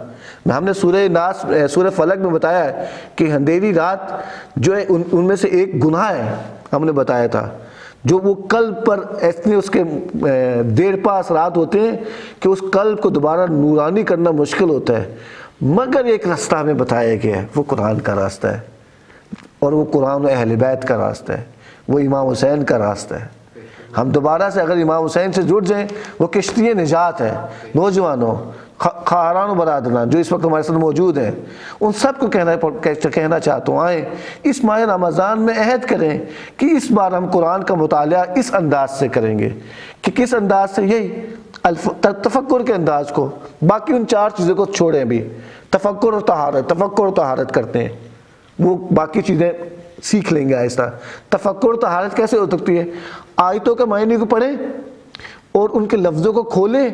ہم نے سورہ فلق میں بتایا ہے کہ اندھیری رات جو ہے ان میں سے ایک گناہ ہے، ہم نے بتایا تھا، جو وہ قلب پر ایسے اس کے دیر پا اثرات ہوتے ہیں کہ اس قلب کو دوبارہ نورانی کرنا مشکل ہوتا ہے۔ مگر ایک راستہ ہمیں بتایا گیا ہے، وہ قرآن کا راستہ ہے، اور وہ قرآن و اہل بیت کا راستہ ہے، وہ امام حسین کا راستہ ہے۔ ہم دوبارہ سے اگر امام حسین سے جڑ جائیں، وہ کشتی نجات ہے۔ نوجوانوں، خواہران و برادران جو اس وقت ہمارے ساتھ موجود ہیں، ان سب کو کہنا چاہتا ہوں، آئیں اس ماہ رمضان میں عہد کریں کہ اس بار ہم قرآن کا مطالعہ اس انداز سے کریں گے۔ کہ کس انداز سے؟ یہی تفکر کے انداز کو، باقی ان 4 چیزوں کو چھوڑیں بھی، تفکر اور طہارت کرتے ہیں، وہ باقی چیزیں سیکھ لیں گے آہستہ۔ تفکر اور طہارت کیسے ہو سکتی ہے؟ آیتوں کے معنی کو پڑھیں اور ان کے لفظوں کو کھولیں۔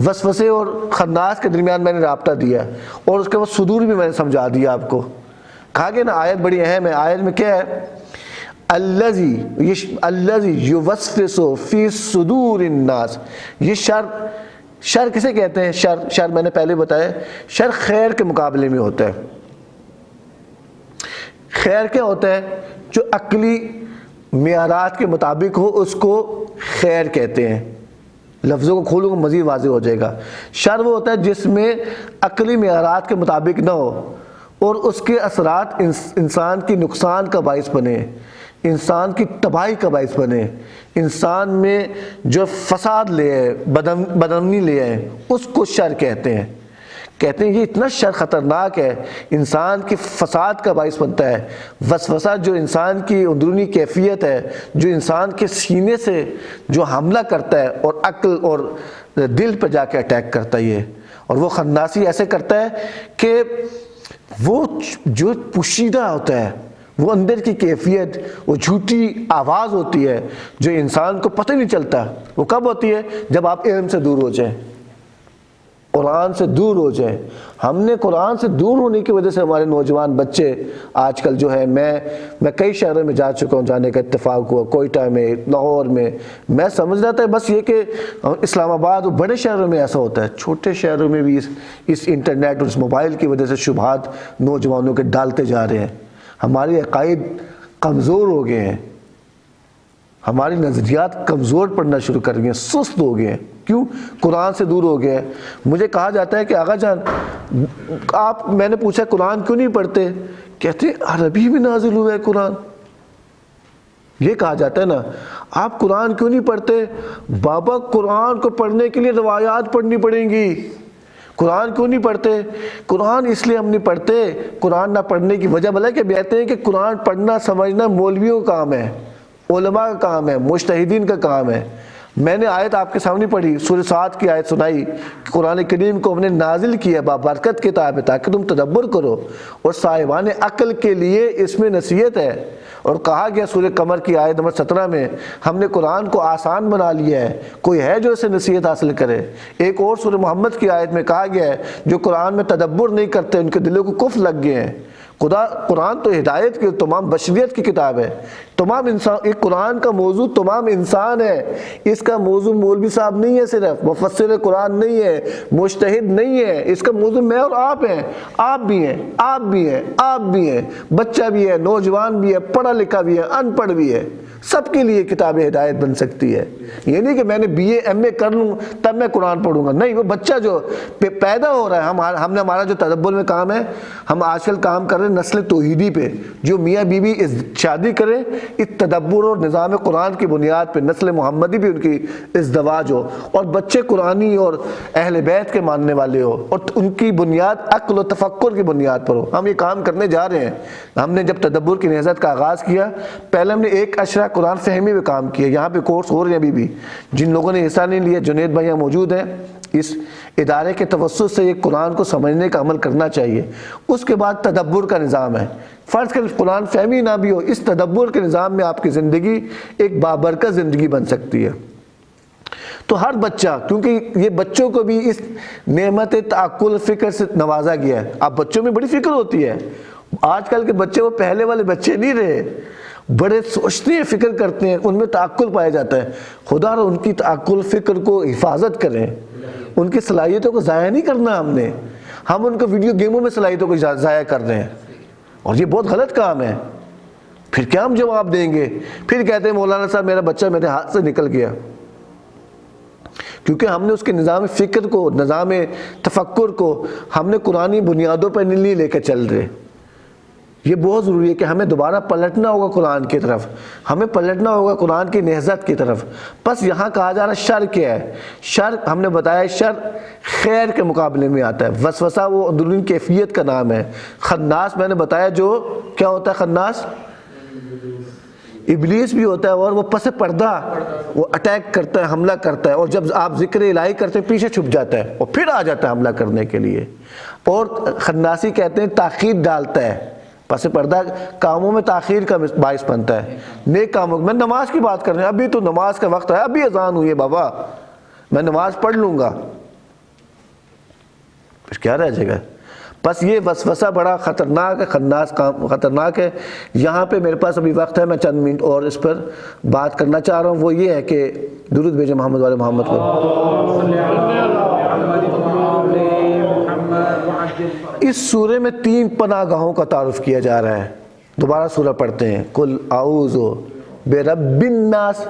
وسوسے اور خناس کے درمیان میں نے رابطہ دیا، اور اس کے بعد صدور بھی میں نے سمجھا دیا آپ کو۔ کہا گیا نا آیت بڑی اہم ہے۔ آیت میں کیا ہے؟ الذی یوسوس فی صدور الناس۔ یہ شر کسے کہتے ہیں؟ شر میں نے پہلے بتایا، شر خیر کے مقابلے میں ہوتا ہے۔ خیر کیا ہوتا ہے؟ جو عقلی معیارات کے مطابق ہو اس کو خیر کہتے ہیں۔ لفظوں کو کھولوں گا مزید واضح ہو جائے گا۔ شر وہ ہوتا ہے جس میں عقلی معیارات کے مطابق نہ ہو، اور اس کے اثرات انسان کی نقصان کا باعث بنے، انسان کی تباہی کا باعث بنے، انسان میں جو فساد لے آئے، بدامنی لے آئے، اس کو شر کہتے ہیں۔ کہتے ہیں یہ اتنا شر خطرناک ہے، انسان کی فساد کا باعث بنتا ہے۔ وسوسہ جو انسان کی اندرونی کیفیت ہے، جو انسان کے سینے سے جو حملہ کرتا ہے اور عقل اور دل پہ جا کے اٹیک کرتا ہے یہ، اور وہ خناسی ایسے کرتا ہے کہ وہ جو پوشیدہ ہوتا ہے، وہ اندر کی کیفیت، وہ جھوٹی آواز ہوتی ہے جو انسان کو پتہ نہیں چلتا، وہ کب ہوتی ہے؟ جب آپ علم سے دور ہو جائیں، قرآن سے دور ہو جائیں۔ ہم نے قرآن سے دور ہونے کی وجہ سے ہمارے نوجوان بچے آج کل جو ہے، میں کئی شہروں میں جا چکا ہوں، جانے کا اتفاق ہوا، کوئٹہ میں، لاہور میں، میں سمجھ رہا تھا بس یہ کہ اسلام آباد اور بڑے شہروں میں ایسا ہوتا ہے، چھوٹے شہروں میں بھی اس انٹرنیٹ اور اس موبائل کی وجہ سے شبہات نوجوانوں کے ڈالتے جا رہے ہیں۔ ہمارے عقائد کمزور ہو گئے ہیں، ہماری نظریات کمزور پڑنا شروع کر گئے ہیں، سست ہو گئے ہیں۔ کیوں؟ قرآن سے دور ہو گئے ہیں۔ مجھے کہا جاتا ہے کہ آغا جان میں نے پوچھا قرآن کیوں نہیں پڑھتے؟ کہتے عربی میں نازل ہوا ہے قرآن۔ یہ کہا جاتا ہے نا، آپ قرآن کیوں نہیں پڑھتے؟ بابا قرآن کو پڑھنے کے لیے روایات پڑھنی پڑیں گی۔ قرآن کیوں نہیں پڑھتے؟ قرآن اس لیے ہم نہیں پڑھتے، قرآن نہ پڑھنے کی وجہ بلا کہ کہتے ہیں کہ قرآن پڑھنا سمجھنا مولویوں کا کام ہے، علماء کا کام ہے، مجتہدین کا کام ہے۔ میں نے آیت آپ کے سامنے پڑھی، سورہ 7 کی آیت سنائی کہ قرآن کریم کو ہم نے نازل کیا بابرکت کتاب ہے تاکہ تم تدبر کرو، اور صاحبان عقل کے لیے اس میں نصیحت ہے۔ اور کہا گیا سورہ قمر کی آیت نمبر 17 میں، ہم نے قرآن کو آسان بنا لیا ہے، کوئی ہے جو اسے نصیحت حاصل کرے۔ ایک اور سورہ محمد کی آیت میں کہا گیا ہے جو قرآن میں تدبر نہیں کرتے ان کے دلوں کو کفر لگ گئے ہیں۔ قرآن تو ہدایت کی، تمام بشریت کی کتاب ہے، تمام انسان، ایک قرآن کا موضوع تمام انسان ہے، اس کا موضوع مولوی صاحب نہیں ہے، صرف مفسر قرآن نہیں ہے، مجتہد نہیں ہے، اس کا موضوع میں اور آپ ہیں، آپ بھی ہیں، آپ بھی ہیں، آپ بھی ہیں، بچہ بھی ہے، نوجوان بھی ہے، پڑھا لکھا بھی ہے، ان پڑھ بھی ہے، سب کے لیے کتاب ہدایت بن سکتی ہے۔ یہ نہیں کہ میں نے BA MA کر لوں تب میں قرآن پڑھوں گا، نہیں، وہ بچہ جو پیدا ہو رہا ہے، ہم نے ہمارا جو تدبر میں کام ہے، ہم آج کل کام کر رہے ہیں نسل توحیدی پہ، جو میاں بیوی شادی کریں اس تدبر اور نظام قرآن کی بنیاد پہ، نسل محمدی بھی ان کی ازدواج ہو، اور بچے قرآنی اور اہل بیت کے ماننے والے ہو، اور ان کی بنیاد عقل و تفکر کی بنیاد پر ہو۔ ہم یہ کام کرنے جا رہے ہیں۔ ہم نے جب تدبر کی نہضت کا آغاز کیا، پہلے ہم نے 1 اشرہ قرآن فہمی میں کام کیا، یہاں پہ کورس ہو رہے ہیں ابھی بھی، جن لوگوں نے حصہ نہیں لیا، جنید بھائی یہاں موجود ہیں، اس ادارے کے توسط سے یہ قرآن کو سمجھنے کا عمل کرنا چاہیے۔ اس کے بعد تدبر کا نظام ہے، فرض کر قرآن فہمی نہ بھی ہو، اس تدبر کے نظام میں آپ کی زندگی ایک بابرکت زندگی بن سکتی ہے۔ تو ہر بچہ، کیونکہ یہ بچوں کو بھی اس نعمت تعقل فکر سے نوازا گیا ہے، اب بچوں میں بڑی فکر ہوتی ہے۔ آج کل کے بچے وہ پہلے والے بچے نہیں رہے، بڑے سوچتے ہیں، فکر کرتے ہیں، ان میں تعقل پایا جاتا ہے۔ خدا رو ان کی تعقل فکر کو حفاظت کریں، ان کی صلاحیتوں کو ضائع نہیں کرنا ہم ان کو ویڈیو گیموں میں صلاحیتوں کو ضائع کر رہے ہیں، اور یہ بہت غلط کام ہے۔ پھر کیا ہم جواب دیں گے؟ پھر کہتے ہیں مولانا صاحب میرا بچہ میرے ہاتھ سے نکل گیا، کیونکہ ہم نے اس کے نظام فکر کو، نظام تفکر کو ہم نے قرآنی بنیادوں پر نہیں لے کے چل رہے۔ یہ بہت ضروری ہے کہ ہمیں دوبارہ پلٹنا ہوگا قرآن کی طرف، ہمیں پلٹنا ہوگا قرآن کی نہضت کی طرف۔ بس یہاں کہا جا رہا شر کیا ہے؟ شر ہم نے بتایا شر خیر کے مقابلے میں آتا ہے، وسوسہ وہ اندرونی کیفیت کا نام ہے۔ خناس میں نے بتایا جو کیا ہوتا ہے، خناس ابلیس بھی ہوتا ہے، اور وہ پس پردہ وہ اٹیک کرتا ہے، حملہ کرتا ہے، اور جب آپ ذکر الہی کرتے ہیں پیچھے چھپ جاتا ہے اور پھر آ جاتا ہے حملہ کرنے کے لیے۔ اور خناسی کہتے ہیں تاخیر ڈالتا ہے، پس پردہ کاموں میں تاخیر کا باعث بنتا ہے، نیک کاموں میں۔ نماز کی بات کر رہے ہیں، ابھی تو نماز کا وقت ہے، ابھی اذان ہوئی ہے بابا، میں نماز پڑھ لوں گا، پھر کیا رہ جائے گا؟ بس یہ وسوسہ بڑا خطرناک ہے، خناس کام خطرناک ہے۔ یہاں پہ میرے پاس ابھی وقت ہے، میں چند منٹ اور اس پر بات کرنا چاہ رہا ہوں، وہ یہ ہے کہ درود بھیجیں محمد والے محمد پر۔ اس سورے میں 3 پناہ گاہوں کا تعارف کیا جا رہا ہے۔ دوبارہ سورہ پڑھتے ہیں، قل اعوذ برب الناس،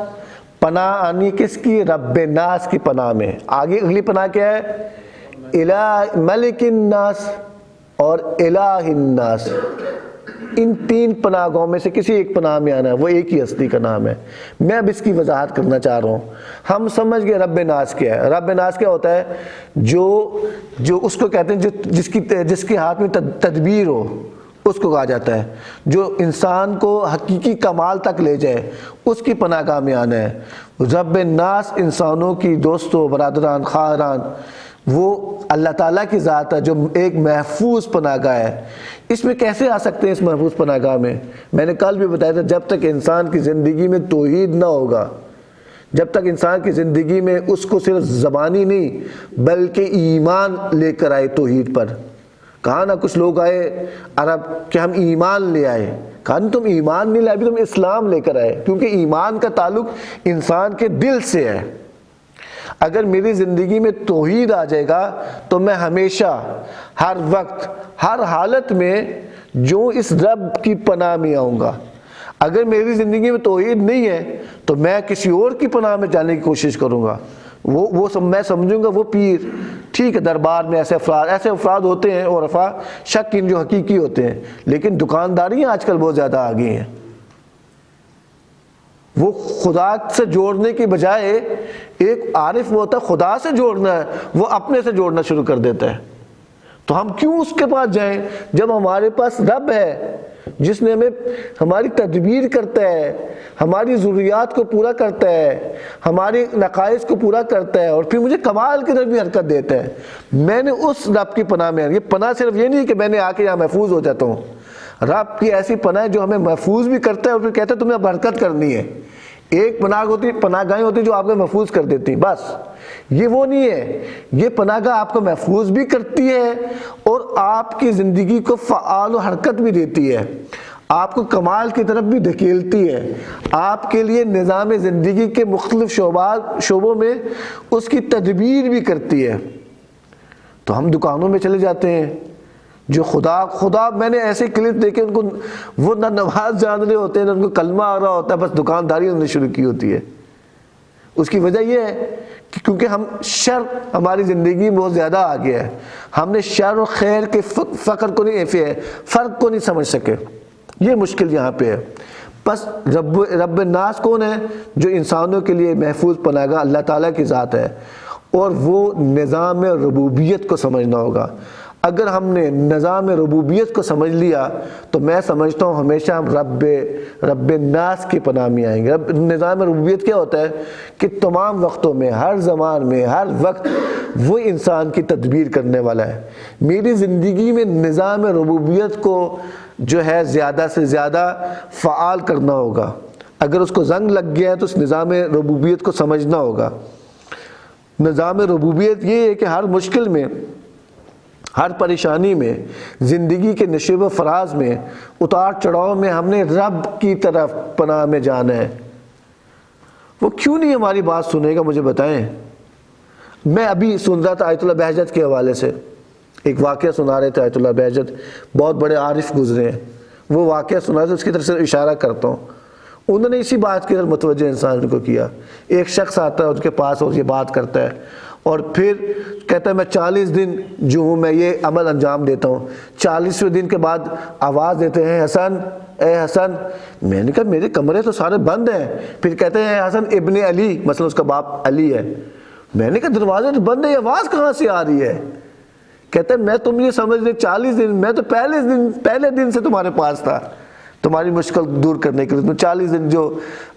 پناہ آنی کس کی؟ رب الناس کی پناہ میں۔ آگے اگلی پناہ کیا ہے؟ الہ ملک الناس، اور الہ الناس، ان تین پناہ گاہوں میں سے کسی ایک پناہ میں آنا ہے، وہ ایک ہی ہستی کا نام ہے۔ میں اب اس کی وضاحت کرنا چاہ رہا ہوں۔ ہم سمجھ گئے رب ناس کیا ہے۔ رب ناس کیا ہوتا ہے؟ جو اس کو کہتے ہیں جس کے ہاتھ میں تدبیر ہو، اس کو کہا جاتا ہے۔ جو انسان کو حقیقی کمال تک لے جائے، اس کی پناہ گاہ میں آنا ہے۔ رب ناس انسانوں کی دوستوں، برادران، خواہران، وہ اللہ تعالیٰ کی ذات ہے جو ایک محفوظ پناہ گاہ ہے۔ اس میں کیسے آ سکتے ہیں اس محفوظ پناہ گاہ میں نے کل بھی بتایا تھا، جب تک انسان کی زندگی میں توحید نہ ہوگا، جب تک انسان کی زندگی میں اس کو صرف زبانی نہیں بلکہ ایمان لے کر آئے توحید پر۔ کہا نا کچھ لوگ آئے عرب کہ ہم ایمان لے آئے، کہا نہیں تم ایمان نہیں لائے، تم اسلام لے کر آئے، کیونکہ ایمان کا تعلق انسان کے دل سے ہے۔ اگر میری زندگی میں توحید آ جائے گا تو میں ہمیشہ، ہر وقت، ہر حالت میں جو اس رب کی پناہ میں آؤں گا۔ اگر میری زندگی میں توحید نہیں ہے تو میں کسی اور کی پناہ میں جانے کی کوشش کروں گا۔ میں سمجھوں گا وہ پیر ٹھیک ہے، دربار میں ایسے افراد ہوتے ہیں، اور شک ان جو حقیقی ہوتے ہیں، لیکن دکانداریاں آج کل بہت زیادہ آ گئی ہیں۔ وہ خدا سے جوڑنے کی بجائے، ایک عارف وہ ہوتا ہے خدا سے جوڑنا ہے، وہ اپنے سے جوڑنا شروع کر دیتا ہے۔ تو ہم کیوں اس کے پاس جائیں جب ہمارے پاس رب ہے جس نے ہماری تدبیر کرتا ہے، ہماری ضروریات کو پورا کرتا ہے، ہماری نقائص کو پورا کرتا ہے، اور پھر مجھے کمال کی طرف بھی حرکت دیتا ہے۔ میں نے اس رب کی پناہ میں، یہ پناہ صرف یہ نہیں کہ میں نے آ کے یہاں محفوظ ہو جاتا ہوں۔ رب کی ایسی پناہ ہے جو ہمیں محفوظ بھی کرتا ہے اور پھر کہتا ہے تمہیں اب حرکت کرنی ہے۔ ایک پناہ گاہیں ہوتی جو آپ کو محفوظ کر دیتی، بس یہ وہ نہیں ہے۔ یہ پناہ گاہ آپ کو محفوظ بھی کرتی ہے اور آپ کی زندگی کو فعال و حرکت بھی دیتی ہے، آپ کو کمال کی طرف بھی دھکیلتی ہے، آپ کے لیے نظام زندگی کے مختلف شعبوں میں اس کی تدبیر بھی کرتی ہے۔ تو ہم دکانوں میں چلے جاتے ہیں، جو خدا میں نے ایسے کلپ دیکھے، ان کو وہ نہ نماز جان رہے ہوتے ہیں نہ ان کو کلمہ آ رہا ہوتا ہے، بس دکانداری انہوں نے شروع کی ہوتی ہے۔ اس کی وجہ یہ ہے کہ کیونکہ شر ہماری زندگی میں بہت زیادہ آ گیا ہے، ہم نے شر و خیر کے فرق کو نہیں سمجھ سکے۔ یہ مشکل یہاں پہ ہے۔ بس رب ناس کون ہے؟ جو انسانوں کے لیے محفوظ پناہ گاہ اللہ تعالیٰ کی ذات ہے، اور وہ نظام ربوبیت کو سمجھنا ہوگا۔ اگر ہم نے نظام ربوبیت کو سمجھ لیا تو میں سمجھتا ہوں ہمیشہ ہم رب ناس کی پناہ میں آئیں گے۔ نظام ربوبیت کیا ہوتا ہے کہ تمام وقتوں میں، ہر زمان میں، ہر وقت وہ انسان کی تدبیر کرنے والا ہے۔ میری زندگی میں نظام ربوبیت کو جو ہے زیادہ سے زیادہ فعال کرنا ہوگا۔ اگر اس کو زنگ لگ گیا ہے تو اس نظام ربوبیت کو سمجھنا ہوگا۔ نظام ربوبیت یہ ہے کہ ہر مشکل میں، ہر پریشانی میں، زندگی کے نشیب و فراز میں، اتار چڑھاؤ میں ہم نے رب کی طرف پناہ میں جانا ہے۔ وہ کیوں نہیں ہماری بات سنے گا مجھے بتائیں۔ میں ابھی سن رہا تھا آیت اللہ بہجت کے حوالے سے، ایک واقعہ سنا رہے تھے آیت اللہ بہجت، بہت بڑے عارف گزرے ہیں، وہ واقعہ سنا رہے تھے، اس کی طرف سے اشارہ کرتا ہوں۔ انہوں نے اسی بات کی طرف متوجہ انسان کو کیا۔ ایک شخص آتا ہے ان کے پاس اور یہ بات کرتا ہے، اور پھر کہتا ہے میں 40 دن جو ہوں میں یہ عمل انجام دیتا ہوں۔ 40ویں دن کے بعد آواز دیتے ہیں حسن، اے حسن۔ میں نے کہا میرے کمرے تو سارے بند ہیں۔ پھر کہتے ہیں حسن ابن علی، مثلا اس کا باپ علی ہے۔ میں نے کہا دروازے تو بند ہے، یہ آواز کہاں سے آ رہی ہے؟ کہتے ہیں میں تم یہ سمجھ لے 40 دن، میں تو پہلے دن سے تمہارے پاس تھا تمہاری مشکل دور کرنے کے لیے۔ 40 دن جو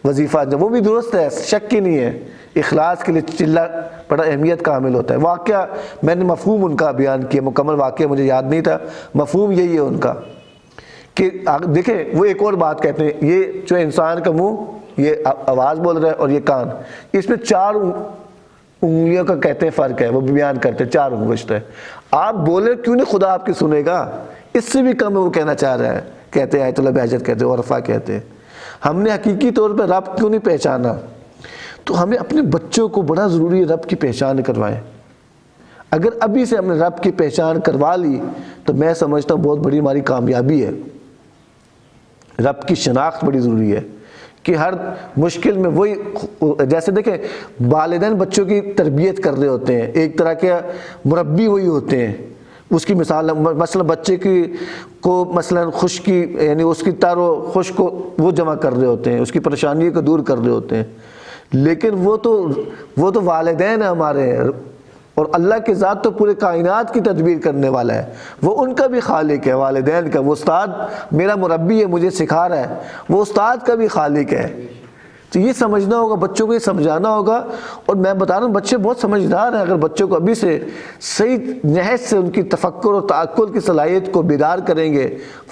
وظیفہ وہ بھی درست ہے، شک ہی نہیں ہے۔ اخلاص کے لیے چلہ بڑا اہمیت کا حامل ہوتا ہے۔ واقعہ میں نے مفہوم ان کا بیان کیا، مکمل واقعہ مجھے یاد نہیں تھا، مفہوم یہی ہے ان کا کہ دیکھیں وہ ایک اور بات کہتے ہیں، یہ جو انسان کا منہ یہ آواز بول رہا ہے اور یہ کان، اس میں 4 انگلیوں کا کہتے ہیں فرق ہے، وہ بیان کرتے ہیں 4 انگشت ہے۔ آپ بولے کیوں نہیں خدا آپ کی سنے گا؟ اس سے بھی کم ہے وہ کہنا چاہ رہا ہے، کہتے ہیں آیت اللہ بہجت کہتے ہیں، عرفا کہتے ہیں ہم نے حقیقی طور پہ رب کیوں نہیں پہچانا؟ تو ہمیں اپنے بچوں کو بڑا ضروری ہے رب کی پہچان کروائیں۔ اگر ابھی سے ہم نے رب کی پہچان کروا لی تو میں سمجھتا ہوں بہت بڑی ہماری کامیابی ہے۔ رب کی شناخت بڑی ضروری ہے کہ ہر مشکل میں وہی، جیسے دیکھیں والدین بچوں کی تربیت کر رہے ہوتے ہیں، ایک طرح کے مربی وہی ہوتے ہیں، اس کی مثال مثلا بچے کو مثلا خشکی یعنی اس کی تر و خشک کو وہ جمع کر رہے ہوتے ہیں، اس کی پریشانیوں کو دور کر رہے ہوتے ہیں، لیکن وہ تو والدین ہیں ہمارے، اور اللہ کی ذات تو پورے کائنات کی تدبیر کرنے والا ہے، وہ ان کا بھی خالق ہے، والدین کا۔ وہ استاد میرا مربی ہے، مجھے سکھا رہا ہے، وہ استاد کا بھی خالق ہے۔ تو یہ سمجھنا ہوگا، بچوں کو یہ سمجھانا ہوگا۔ اور میں بتا رہا ہوں بچے بہت سمجھدار ہیں، اگر بچوں کو ابھی سے صحیح نہج سے ان کی تفکر اور تعقل کی صلاحیت کو بیدار کریں گے،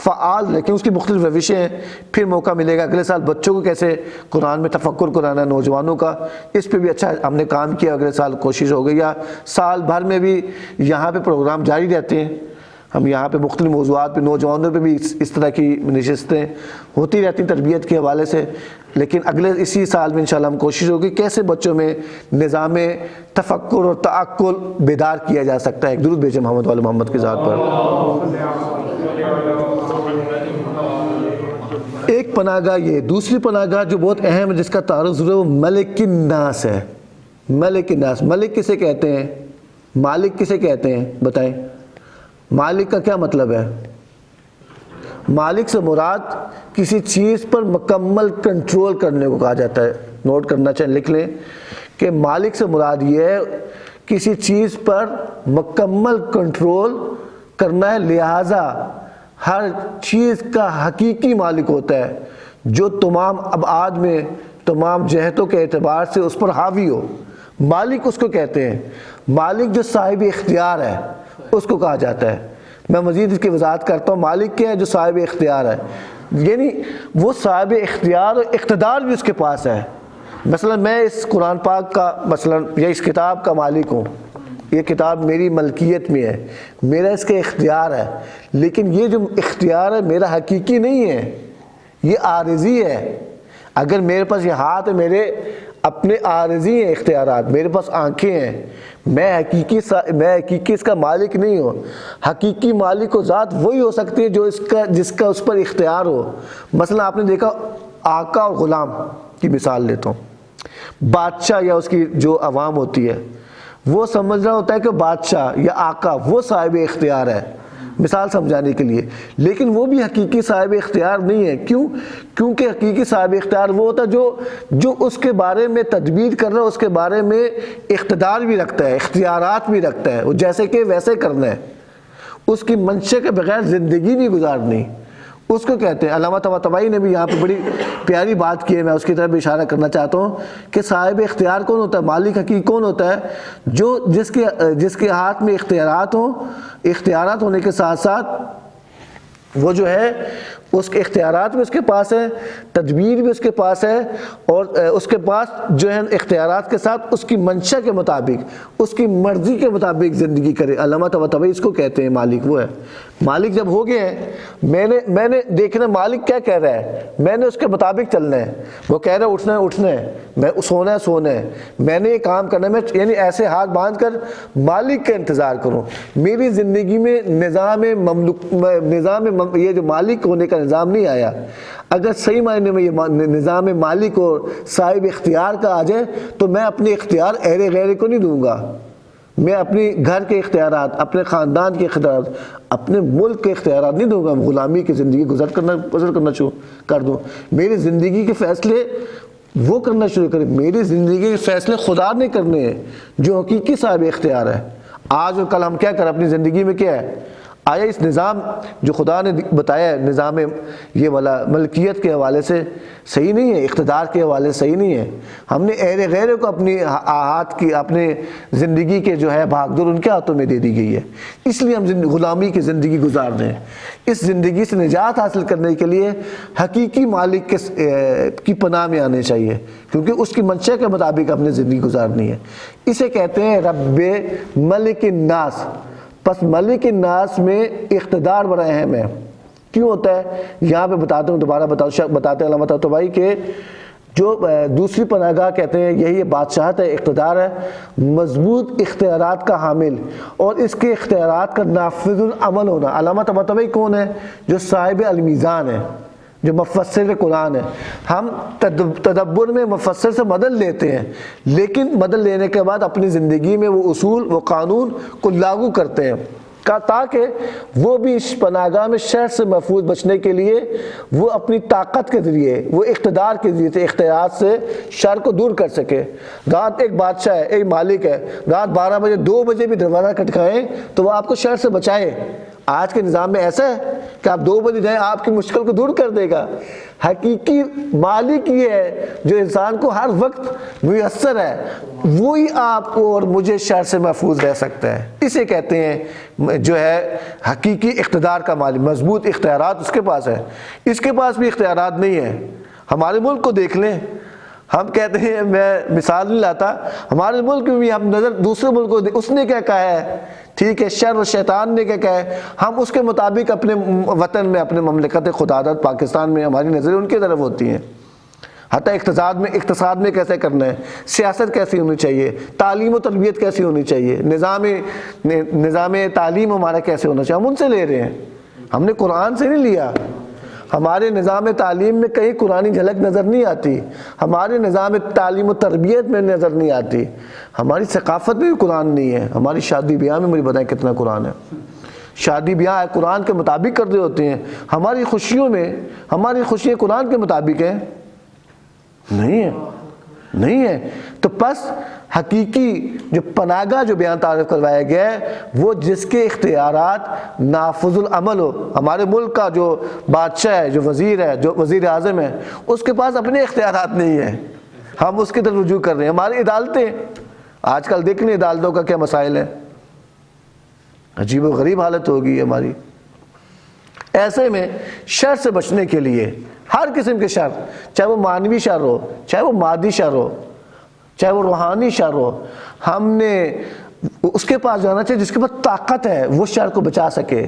فعال، لیکن اس کی مختلف روشیں ہیں، پھر موقع ملے گا اگلے سال بچوں کو کیسے قرآن میں تفکر کرانا ہے، نوجوانوں کا، اس پہ بھی اچھا ہم نے کام کیا، اگلے سال کوشش ہو گئی، یا سال بھر میں بھی یہاں پہ پروگرام جاری رہتے ہیں، ہم یہاں پہ مختلف موضوعات پہ نوجوانوں پہ بھی اس طرح کی نشستیں ہوتی رہتی ہیں تربیت کے حوالے سے۔ لیکن اسی سال میں انشاءاللہ ہم کوشش ہوگی کیسے بچوں میں نظام تفکر اور تعقل بیدار کیا جا سکتا ہے۔ ایک درود بھیجیں محمد والے محمد کی ذات پر۔ ایک پناہ گاہ یہ، دوسری پناہ گاہ جو بہت اہم ہے جس کا تعارف ضرور ہے، وہ ملک الناس ہے۔ ملک الناس، ملک کسے کہتے ہیں؟ مالک کسے کہتے ہیں؟ بتائیں، مالک کا کیا مطلب ہے؟ مالک سے مراد کسی چیز پر مکمل کنٹرول کرنے کو کہا جاتا ہے۔ نوٹ کرنا چاہیں لکھ لیں کہ مالک سے مراد یہ ہے کسی چیز پر مکمل کنٹرول کرنا ہے، لہٰذا ہر چیز کا حقیقی مالک ہوتا ہے جو تمام ابعاد میں تمام جہتوں کے اعتبار سے اس پر حاوی ہو۔ مالک اس کو کہتے ہیں، مالک جو صاحب اختیار ہے اس کو کہا جاتا ہے۔ میں مزید اس کی وضاحت کرتا ہوں، مالک کیا ہے؟ جو صاحب اختیار ہے، یعنی وہ صاحب اختیار اور اقتدار بھی اس کے پاس ہے۔ مثلا میں اس قرآن پاک کا مثلا یا اس کتاب کا مالک ہوں، یہ کتاب میری ملکیت میں ہے، میرا اس کے اختیار ہے، لیکن یہ جو اختیار ہے میرا حقیقی نہیں ہے، یہ عارضی ہے۔ اگر میرے پاس یہ ہاتھ ہے، میرے اپنے عارضی ہیں اختیارات، میرے پاس آنکھیں ہیں، میں حقیقی اس کا مالک نہیں ہوں۔ حقیقی مالک و ذات وہی ہو سکتی ہے جو جس کا اس پر اختیار ہو۔ مثلا آپ نے دیکھا آقا اور غلام کی مثال لیتا ہوں۔ بادشاہ یا اس کی جو عوام ہوتی ہے وہ سمجھ رہا ہوتا ہے کہ بادشاہ یا آقا وہ صاحب اختیار ہے، مثال سمجھانے کے لیے، لیکن وہ بھی حقیقی صاحب اختیار نہیں ہے۔ کیوں؟ کیونکہ حقیقی صاحب اختیار وہ ہوتا ہے جو اس کے بارے میں تدبیر کر رہا ہے، اس کے بارے میں اقتدار بھی رکھتا ہے، اختیارات بھی رکھتا ہے، وہ جیسے کہ ویسے کرنا ہے، اس کی منشا کے بغیر زندگی نہیں گزارنی، اس کو کہتے ہیں۔ علامہ طباطبائی نے بھی یہاں پہ بڑی پیاری بات کی ہے، میں اس کی طرف اشارہ کرنا چاہتا ہوں کہ صاحب اختیار کون ہوتا ہے؟ مالک حقیقی کون ہوتا ہے؟ جو جس کے ہاتھ میں اختیارات ہوں، اختیارات ہونے کے ساتھ ساتھ وہ جو ہے اس کے اختیارات بھی اس کے پاس ہے، تدبیر بھی اس کے پاس ہے، اور اس کے پاس جو ہے اختیارات کے ساتھ اس کی منشا کے مطابق، اس کی مرضی کے مطابق زندگی کرے۔ علامہ طباطبائی اس کو کہتے ہیں مالک وہ ہے۔ مالک جب ہو گئے ہیں، میں نے دیکھنا مالک کیا کہہ رہا ہے، میں نے اس کے مطابق چلنا ہے۔ وہ کہہ رہا ہے اٹھنا ہے اٹھنا ہے، میں سونا ہے سونا ہے، میں نے یہ کام کرنا ہے، میں یعنی ایسے ہاتھ باندھ کر مالک کا انتظار کروں۔ میری زندگی میں نظام یہ جو مالک ہونے کا نظام نہیں آیا۔ اگر صحیح معنی میں یہ نظام مالک اور صاحب اختیار کا آ جائے تو میں اپنے اختیار غیر کو نہیں دوں گا، میں اپنی گھر کے اختیارات، اپنے خاندان کے اختیارات، اپنے ملک کے اختیارات نہیں دوں گا، غلامی کی زندگی گزر کرنا شروع کر دوں۔ میری زندگی کے فیصلے وہ کرنا شروع کریں، میری زندگی کے فیصلے خدا نے کرنے ہیں جو حقیقی صاحب اختیار ہے۔ آج اور کل ہم کیا کریں اپنی زندگی میں؟ کیا ہے؟ آیا اس نظام جو خدا نے بتایا ہے، نظام یہ والا ملکیت کے حوالے سے صحیح نہیں ہے، اقتدار کے حوالے سے صحیح نہیں ہے۔ ہم نے غیر کو اپنی ہاتھ کی، اپنے زندگی کے جو ہے بھاگ دور ان کے ہاتھوں میں دے دی گئی ہے، اس لیے ہم غلامی کی زندگی گزار رہے ہیں۔ اس زندگی سے نجات حاصل کرنے کے لیے حقیقی مالک کی پناہ میں آنے چاہیے، کیونکہ اس کی منشا کے مطابق اپنی زندگی گزارنی ہے۔ اسے کہتے ہیں رب ملک الناس۔ پس ملک الناس میں اقتدار بڑا اہم ہے۔ کیوں ہوتا ہے؟ یہاں پہ بتاتا ہوں، دوبارہ بتاتے ہیں علامہ طباطبائی کہ جو دوسری پناہ گاہ کہتے ہیں یہی بادشاہت ہے، اقتدار ہے، مضبوط اختیارات کا حامل اور اس کے اختیارات کا نافذ العمل ہونا۔ علامہ طباطبائی کون ہے؟ جو صاحب المیزان ہے، جو مفسر قرآن ہے۔ ہم تدبر میں مفسر سے مدد لیتے ہیں، لیکن مدد لینے کے بعد اپنی زندگی میں وہ اصول، وہ قانون کو لاگو کرتے ہیں۔ تاکہ وہ بھی اس پناہ گاہ میں شر سے محفوظ بچنے کے لیے وہ اپنی طاقت کے ذریعے، وہ اقتدار کے ذریعے سے، اختیارات سے شر کو دور کر سکے۔ رات ایک بادشاہ ہے، ایک مالک ہے، رات 12 بجے 2 بجے بھی دروازہ کھٹکھائیں تو وہ آپ کو شر سے بچائے۔ آج کے نظام میں ایسا ہے کہ آپ 2 بجے جائیں آپ کی مشکل کو دور کر دے گا۔ حقیقی مالک یہ ہے جو انسان کو ہر وقت میسر ہے، وہی آپ کو اور مجھے شر سے محفوظ رہ سکتا ہے۔ اسے کہتے ہیں جو ہے حقیقی اقتدار کا مالک، مضبوط اختیارات اس کے پاس ہے۔ اس کے پاس بھی اختیارات نہیں ہیں۔ ہمارے ملک کو دیکھ لیں، ہم کہتے ہیں، میں مثال نہیں لاتا، ہمارے ملک میں بھی ہم نظر دوسرے ملک کو اس نے کیا کہا ہے، ٹھیک ہے، شر و شیطان نے کیا کہا ہے، ہم اس کے مطابق اپنے وطن میں، اپنے مملکت خداداد پاکستان میں ہماری نظریں ان کی طرف ہوتی ہیں۔ حتیٰ اقتصاد میں کیسے کرنا ہے، سیاست کیسی ہونی چاہیے، تعلیم و تربیت کیسی ہونی چاہیے، نظام تعلیم ہمارا کیسے ہونا چاہیے، ہم ان سے لے رہے ہیں، ہم نے قرآن سے نہیں لیا۔ ہمارے نظام تعلیم میں کہیں قرآنی جھلک نظر نہیں آتی، ہمارے نظام تعلیم و تربیت میں نظر نہیں آتی، ہماری ثقافت میں بھی قرآن نہیں ہے۔ ہماری شادی بیاہ میں مجھے بتائیں کتنا قرآن ہے؟ شادی بیاہ قرآن کے مطابق کر رہے ہوتے ہیں، ہماری خوشیوں میں ہماری خوشیاں قرآن کے مطابق ہیں؟ نہیں ہے۔ تو پس حقیقی جو پناہ گاہ جو بیان تعریف کروایا گیا ہے وہ جس کے اختیارات نافذ العمل ہو۔ ہمارے ملک کا جو بادشاہ ہے، جو وزیر ہے، جو وزیر اعظم ہے، اس کے پاس اپنے اختیارات نہیں ہیں، ہم اس کی طرف رجوع کر رہے ہیں۔ ہماری عدالتیں آج کل دیکھ لیں عدالتوں کا کیا مسائل ہے، عجیب و غریب حالت ہوگی ہماری۔ ایسے میں شر سے بچنے کے لیے ہر قسم کے شر، چاہے وہ معنوی شر ہو، چاہے وہ مادی شر ہو، چاہے وہ روحانی شر ہو، ہم نے اس کے پاس جانا چاہیے جس کے پاس طاقت ہے وہ شر کو بچا سکے،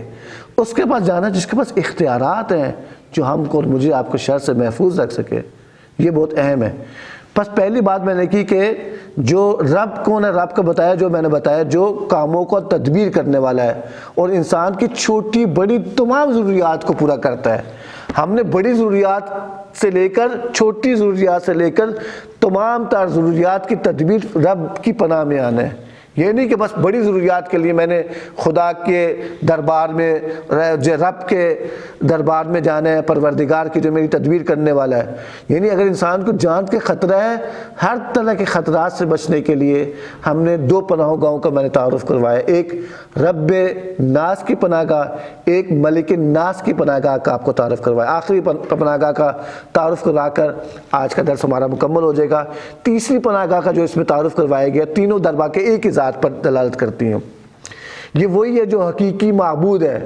اس کے پاس جانا جس کے پاس اختیارات ہیں جو ہم کو اور مجھے آپ کو شر سے محفوظ رکھ سکے۔ یہ بہت اہم ہے۔ بس پہلی بات میں نے کی کہ جو رب کون ہے، رب کو بتایا، جو میں نے بتایا، جو کاموں کو تدبیر کرنے والا ہے اور انسان کی چھوٹی بڑی تمام ضروریات کو پورا کرتا ہے۔ ہم نے بڑی ضروریات سے لے کر چھوٹی ضروریات سے لے کر تمام تر ضروریات کی تدبیر رب کی پناہ میں آنا ہے۔ یہ نہیں کہ بس بڑی ضروریات کے لیے میں نے خدا کے دربار میں، رب کے دربار میں جانا ہے، پروردگار کی جو میری تدبیر کرنے والا ہے۔ یعنی اگر انسان کو جان کے خطرہ ہے، ہر طرح کے خطرات سے بچنے کے لیے ہم نے 2 پناہ گاہوں کا میں نے تعارف کروایا، ایک رب ناس کی پناہ گاہ، ایک ملک ناس کی پناہ گاہ کا آپ کو تعارف کروایا۔ آخری پناہ گاہ کا تعارف کروا کر آج کا درس ہمارا مکمل ہو جائے گا۔ تیسری پناہ گاہ کا جو اس میں تعارف کروایا گیا، تینوں دربار کے ایک ہی ذات پر دلالت کرتی ہیں۔ یہ وہی ہے جو حقیقی معبود ہے،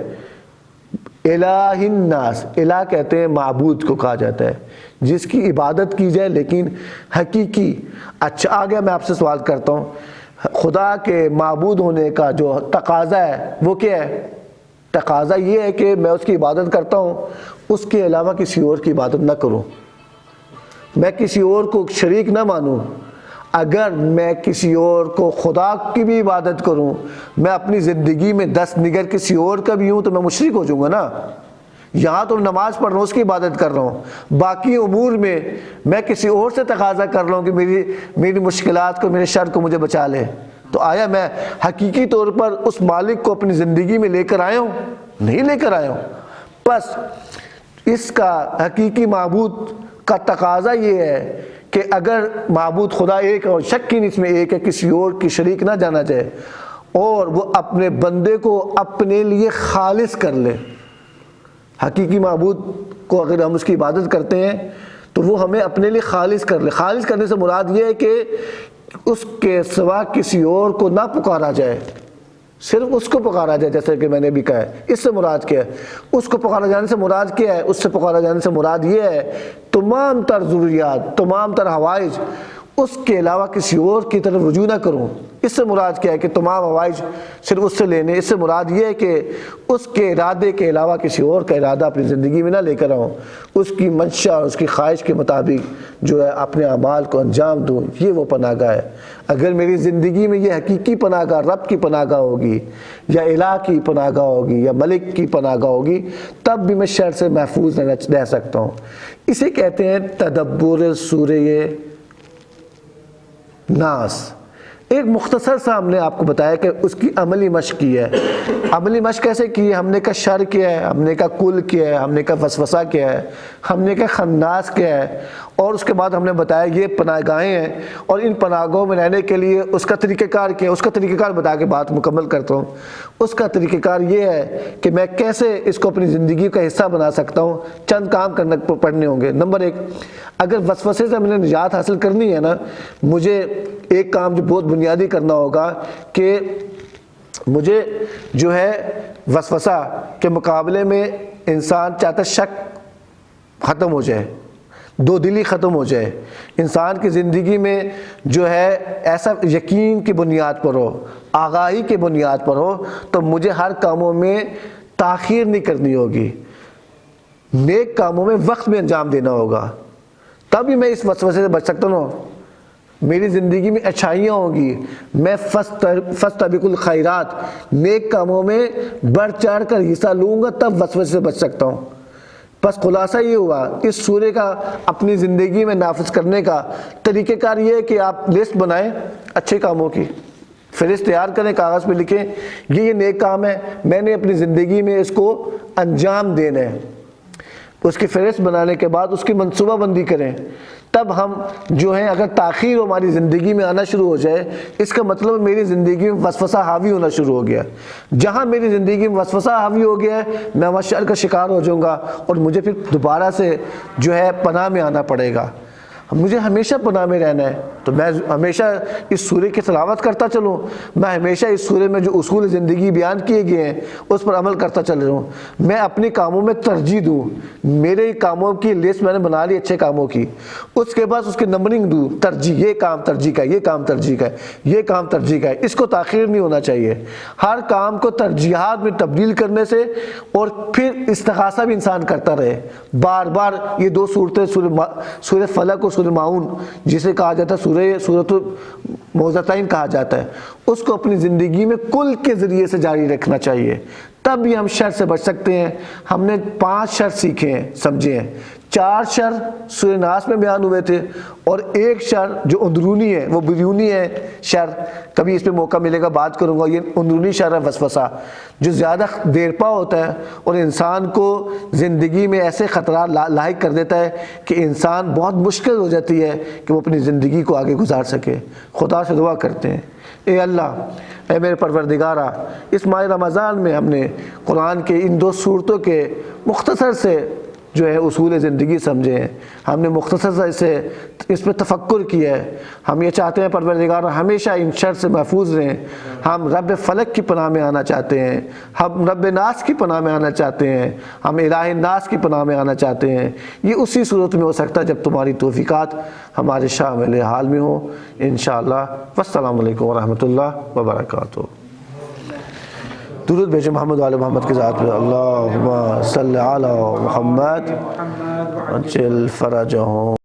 الہ الناس، الہ کہتے ہیں معبود کو کہا جاتا ہے، جس کی عبادت کی جائے لیکن حقیقی۔ اچھا آگے میں آپ سے سوال کرتا ہوں، خدا کے معبود ہونے کا جو تقاضا ہے وہ کیا ہے؟ تقاضا یہ ہے کہ میں اس کی عبادت کرتا ہوں، اس کے علاوہ کسی اور کی عبادت نہ کروں، میں کسی اور کو شریک نہ مانوں۔ اگر میں کسی اور کو خدا کی بھی عبادت کروں، میں اپنی زندگی میں 10 نگر کسی اور کا بھی ہوں تو میں مشرک ہو جاؤں گا نا۔ یہاں تو نماز پڑھ رہا ہوں، اس کی عبادت کر رہا ہوں، باقی امور میں کسی اور سے تقاضا کر رہا ہوں کہ میری مشکلات کو، میرے شر کو مجھے بچا لے، تو آیا میں حقیقی طور پر اس مالک کو اپنی زندگی میں لے کر آیا ہوں؟ نہیں لے کر آیا ہوں۔ بس اس کا حقیقی معبود کا تقاضا یہ ہے کہ اگر معبود خدا ایک اور شک ہی نہیں اس میں ایک ہے، کسی اور کی شریک نہ جانا چاہے، اور وہ اپنے بندے کو اپنے لیے خالص کر لے۔ حقیقی معبود کو اگر ہم اس کی عبادت کرتے ہیں تو وہ ہمیں اپنے لیے خالص کر لے۔ خالص کرنے سے مراد یہ ہے کہ اس کے سوا کسی اور کو نہ پکارا جائے، صرف اس کو پکارا جائے، جیسے کہ میں نے بھی کہا ہے۔ اس سے مراد کیا ہے؟ اس کو پکارا جانے سے مراد کیا ہے؟ اس سے پکارا جانے سے مراد یہ ہے تمام تر ضروریات، تمام تر حوائج اس کے علاوہ کسی اور کی طرف رجوع نہ کروں۔ اس سے مراد کیا ہے کہ تمام حوائج صرف اس سے لینے۔ اس سے مراد یہ ہے کہ اس کے ارادے کے علاوہ کسی اور کا ارادہ اپنی زندگی میں نہ لے کر آؤں، اس کی منشا اور اس کی خواہش کے مطابق جو ہے اپنے اعمال کو انجام دوں۔ یہ وہ پناہ گاہ ہے۔ اگر میری زندگی میں یہ حقیقی پناہ گاہ رب کی پناہ گاہ ہوگی، یا الہ کی پناہ گاہ ہوگی، یا ملک کی پناہ گاہ ہوگی، تب بھی میں شر سے محفوظ رہ سکتا ہوں۔ اسے کہتے ہیں تدبر سورہ ناس۔ ایک مختصر سا ہم نے آپ کو بتایا کہ اس کی عملی مشق کی ہے. عملی مشق کیسے کی ہے؟ ہم نے کہا شر کیا ہے، ہم نے کہا کل کیا ہے، ہم نے کہا وسوسہ کیا ہے، ہم نے کہا خناس کیا ہے، اور اس کے بعد ہم نے بتایا یہ پناہ گاہیں ہیں اور ان پناہ گاہوں میں رہنے کے لیے اس کا طریقہ کار کیا ہے. اس کا طریقہ کار بتا کے بات مکمل کرتا ہوں. اس کا طریقہ کار یہ ہے کہ میں کیسے اس کو اپنی زندگی کا حصہ بنا سکتا ہوں. چند کام پڑھنے ہوں گے. نمبر 1، اگر وسوسے سے ہم نے نجات حاصل کرنی ہے نا، مجھے ایک کام جو بہت بنیادی کرنا ہوگا کہ مجھے جو ہے وسوسہ کے مقابلے میں انسان چاہتا ہے شک ختم ہو جائے، دو دلی ختم ہو جائے، انسان کی زندگی میں جو ہے ایسا یقین کی بنیاد پر ہو، آگاہی کی بنیاد پر ہو. تو مجھے ہر کاموں میں تاخیر نہیں کرنی ہوگی، نیک کاموں میں وقت میں انجام دینا ہوگا، تبھی میں اس وسوسے سے بچ سکتا ہوں. میری زندگی میں اچھائیاں ہوں گی، میں فاستبقوا الخیرات، نیک کاموں میں بڑھ چڑھ کر حصہ لوں گا، تب وسوسے سے بچ سکتا ہوں. بس خلاصہ یہ ہوا اس سورے کا اپنی زندگی میں نافذ کرنے کا طریقہ کار یہ ہے کہ آپ لسٹ بنائیں اچھے کاموں کی، فہرست تیار کریں، کاغذ پہ لکھیں یہ نیک کام ہے، میں نے اپنی زندگی میں اس کو انجام دینا ہے. اس کی فہرست بنانے کے بعد اس کی منصوبہ بندی کریں. تب ہم جو ہیں اگر تاخیر ہماری زندگی میں آنا شروع ہو جائے، اس کا مطلب میری زندگی میں وسوسہ حاوی ہونا شروع ہو گیا. جہاں میری زندگی میں وسوسہ حاوی ہو گیا ہے، میں وہاں شر کا شکار ہو جاؤں گا اور مجھے پھر دوبارہ سے جو ہے پناہ میں آنا پڑے گا. مجھے ہمیشہ پناہ میں رہنا ہے تو میں ہمیشہ اس سورے کی تلاوت کرتا چلوں، میں ہمیشہ اس سورے میں جو اصول زندگی بیان کیے گئے ہیں اس پر عمل کرتا چل رہا ہوں. میں اپنے کاموں میں ترجیح دوں، میرے کاموں کی لسٹ میں نے بنا لی اچھے کاموں کی، اس کے بعد اس کی نمبرنگ دوں، ترجیح، یہ کام ترجیح کا ہے، یہ کام ترجیح کا ہے، یہ کام ترجیح کا ہے. اس کو تاخیر نہیں ہونا چاہیے. ہر کام کو ترجیحات میں تبدیل کرنے سے، اور پھر استغاثہ بھی انسان کرتا رہے بار بار. یہ دو صورتیں سورہ فلق اور سورہ معون جسے کہا جاتا ہے سورۃ المعوذتین کہا جاتا ہے، اس کو اپنی زندگی میں کل کے ذریعے سے جاری رکھنا چاہیے، تب بھی ہم شر سے بچ سکتے ہیں. ہم نے 5 شر سیکھے ہیں، سمجھے ہیں. 4 شر سورہ ناس میں بیان ہوئے تھے اور 1 شر جو اندرونی ہے وہ بیرونی ہے شر. کبھی اس پہ موقع ملے گا بات کروں گا. یہ اندرونی شر ہے وسوسہ، جو زیادہ دیرپا ہوتا ہے اور انسان کو زندگی میں ایسے خطرات لاحق کر دیتا ہے کہ انسان بہت مشکل ہو جاتی ہے کہ وہ اپنی زندگی کو آگے گزار سکے. خدا سے دعا کرتے ہیں، اے اللہ، اے میرے پروردگارہ، اس ماہ رمضان میں ہم نے قرآن کے ان 2 صورتوں کے مختصر سے جو ہے اصول زندگی سمجھے ہیں، ہم نے مختصر سے اس پہ تفکر کیا ہے. ہم یہ چاہتے ہیں پروردگار ہمیشہ ان شر سے محفوظ رہیں. ہم رب فلک کی پناہ میں آنا چاہتے ہیں، ہم رب ناس کی پناہ میں آنا چاہتے ہیں، ہم الہ ناس کی پناہ میں آنا چاہتے ہیں. یہ اسی صورت میں ہو سکتا ہے جب تمہاری توفیقات ہمارے شامل حال میں ہوں انشاءاللہ. والسلام علیکم ورحمۃ اللہ وبرکاتہ. درود بھیجیں محمد وعلی محمد کی ذات پہ. اللہم صلی علی محمد وعجل فرجہم.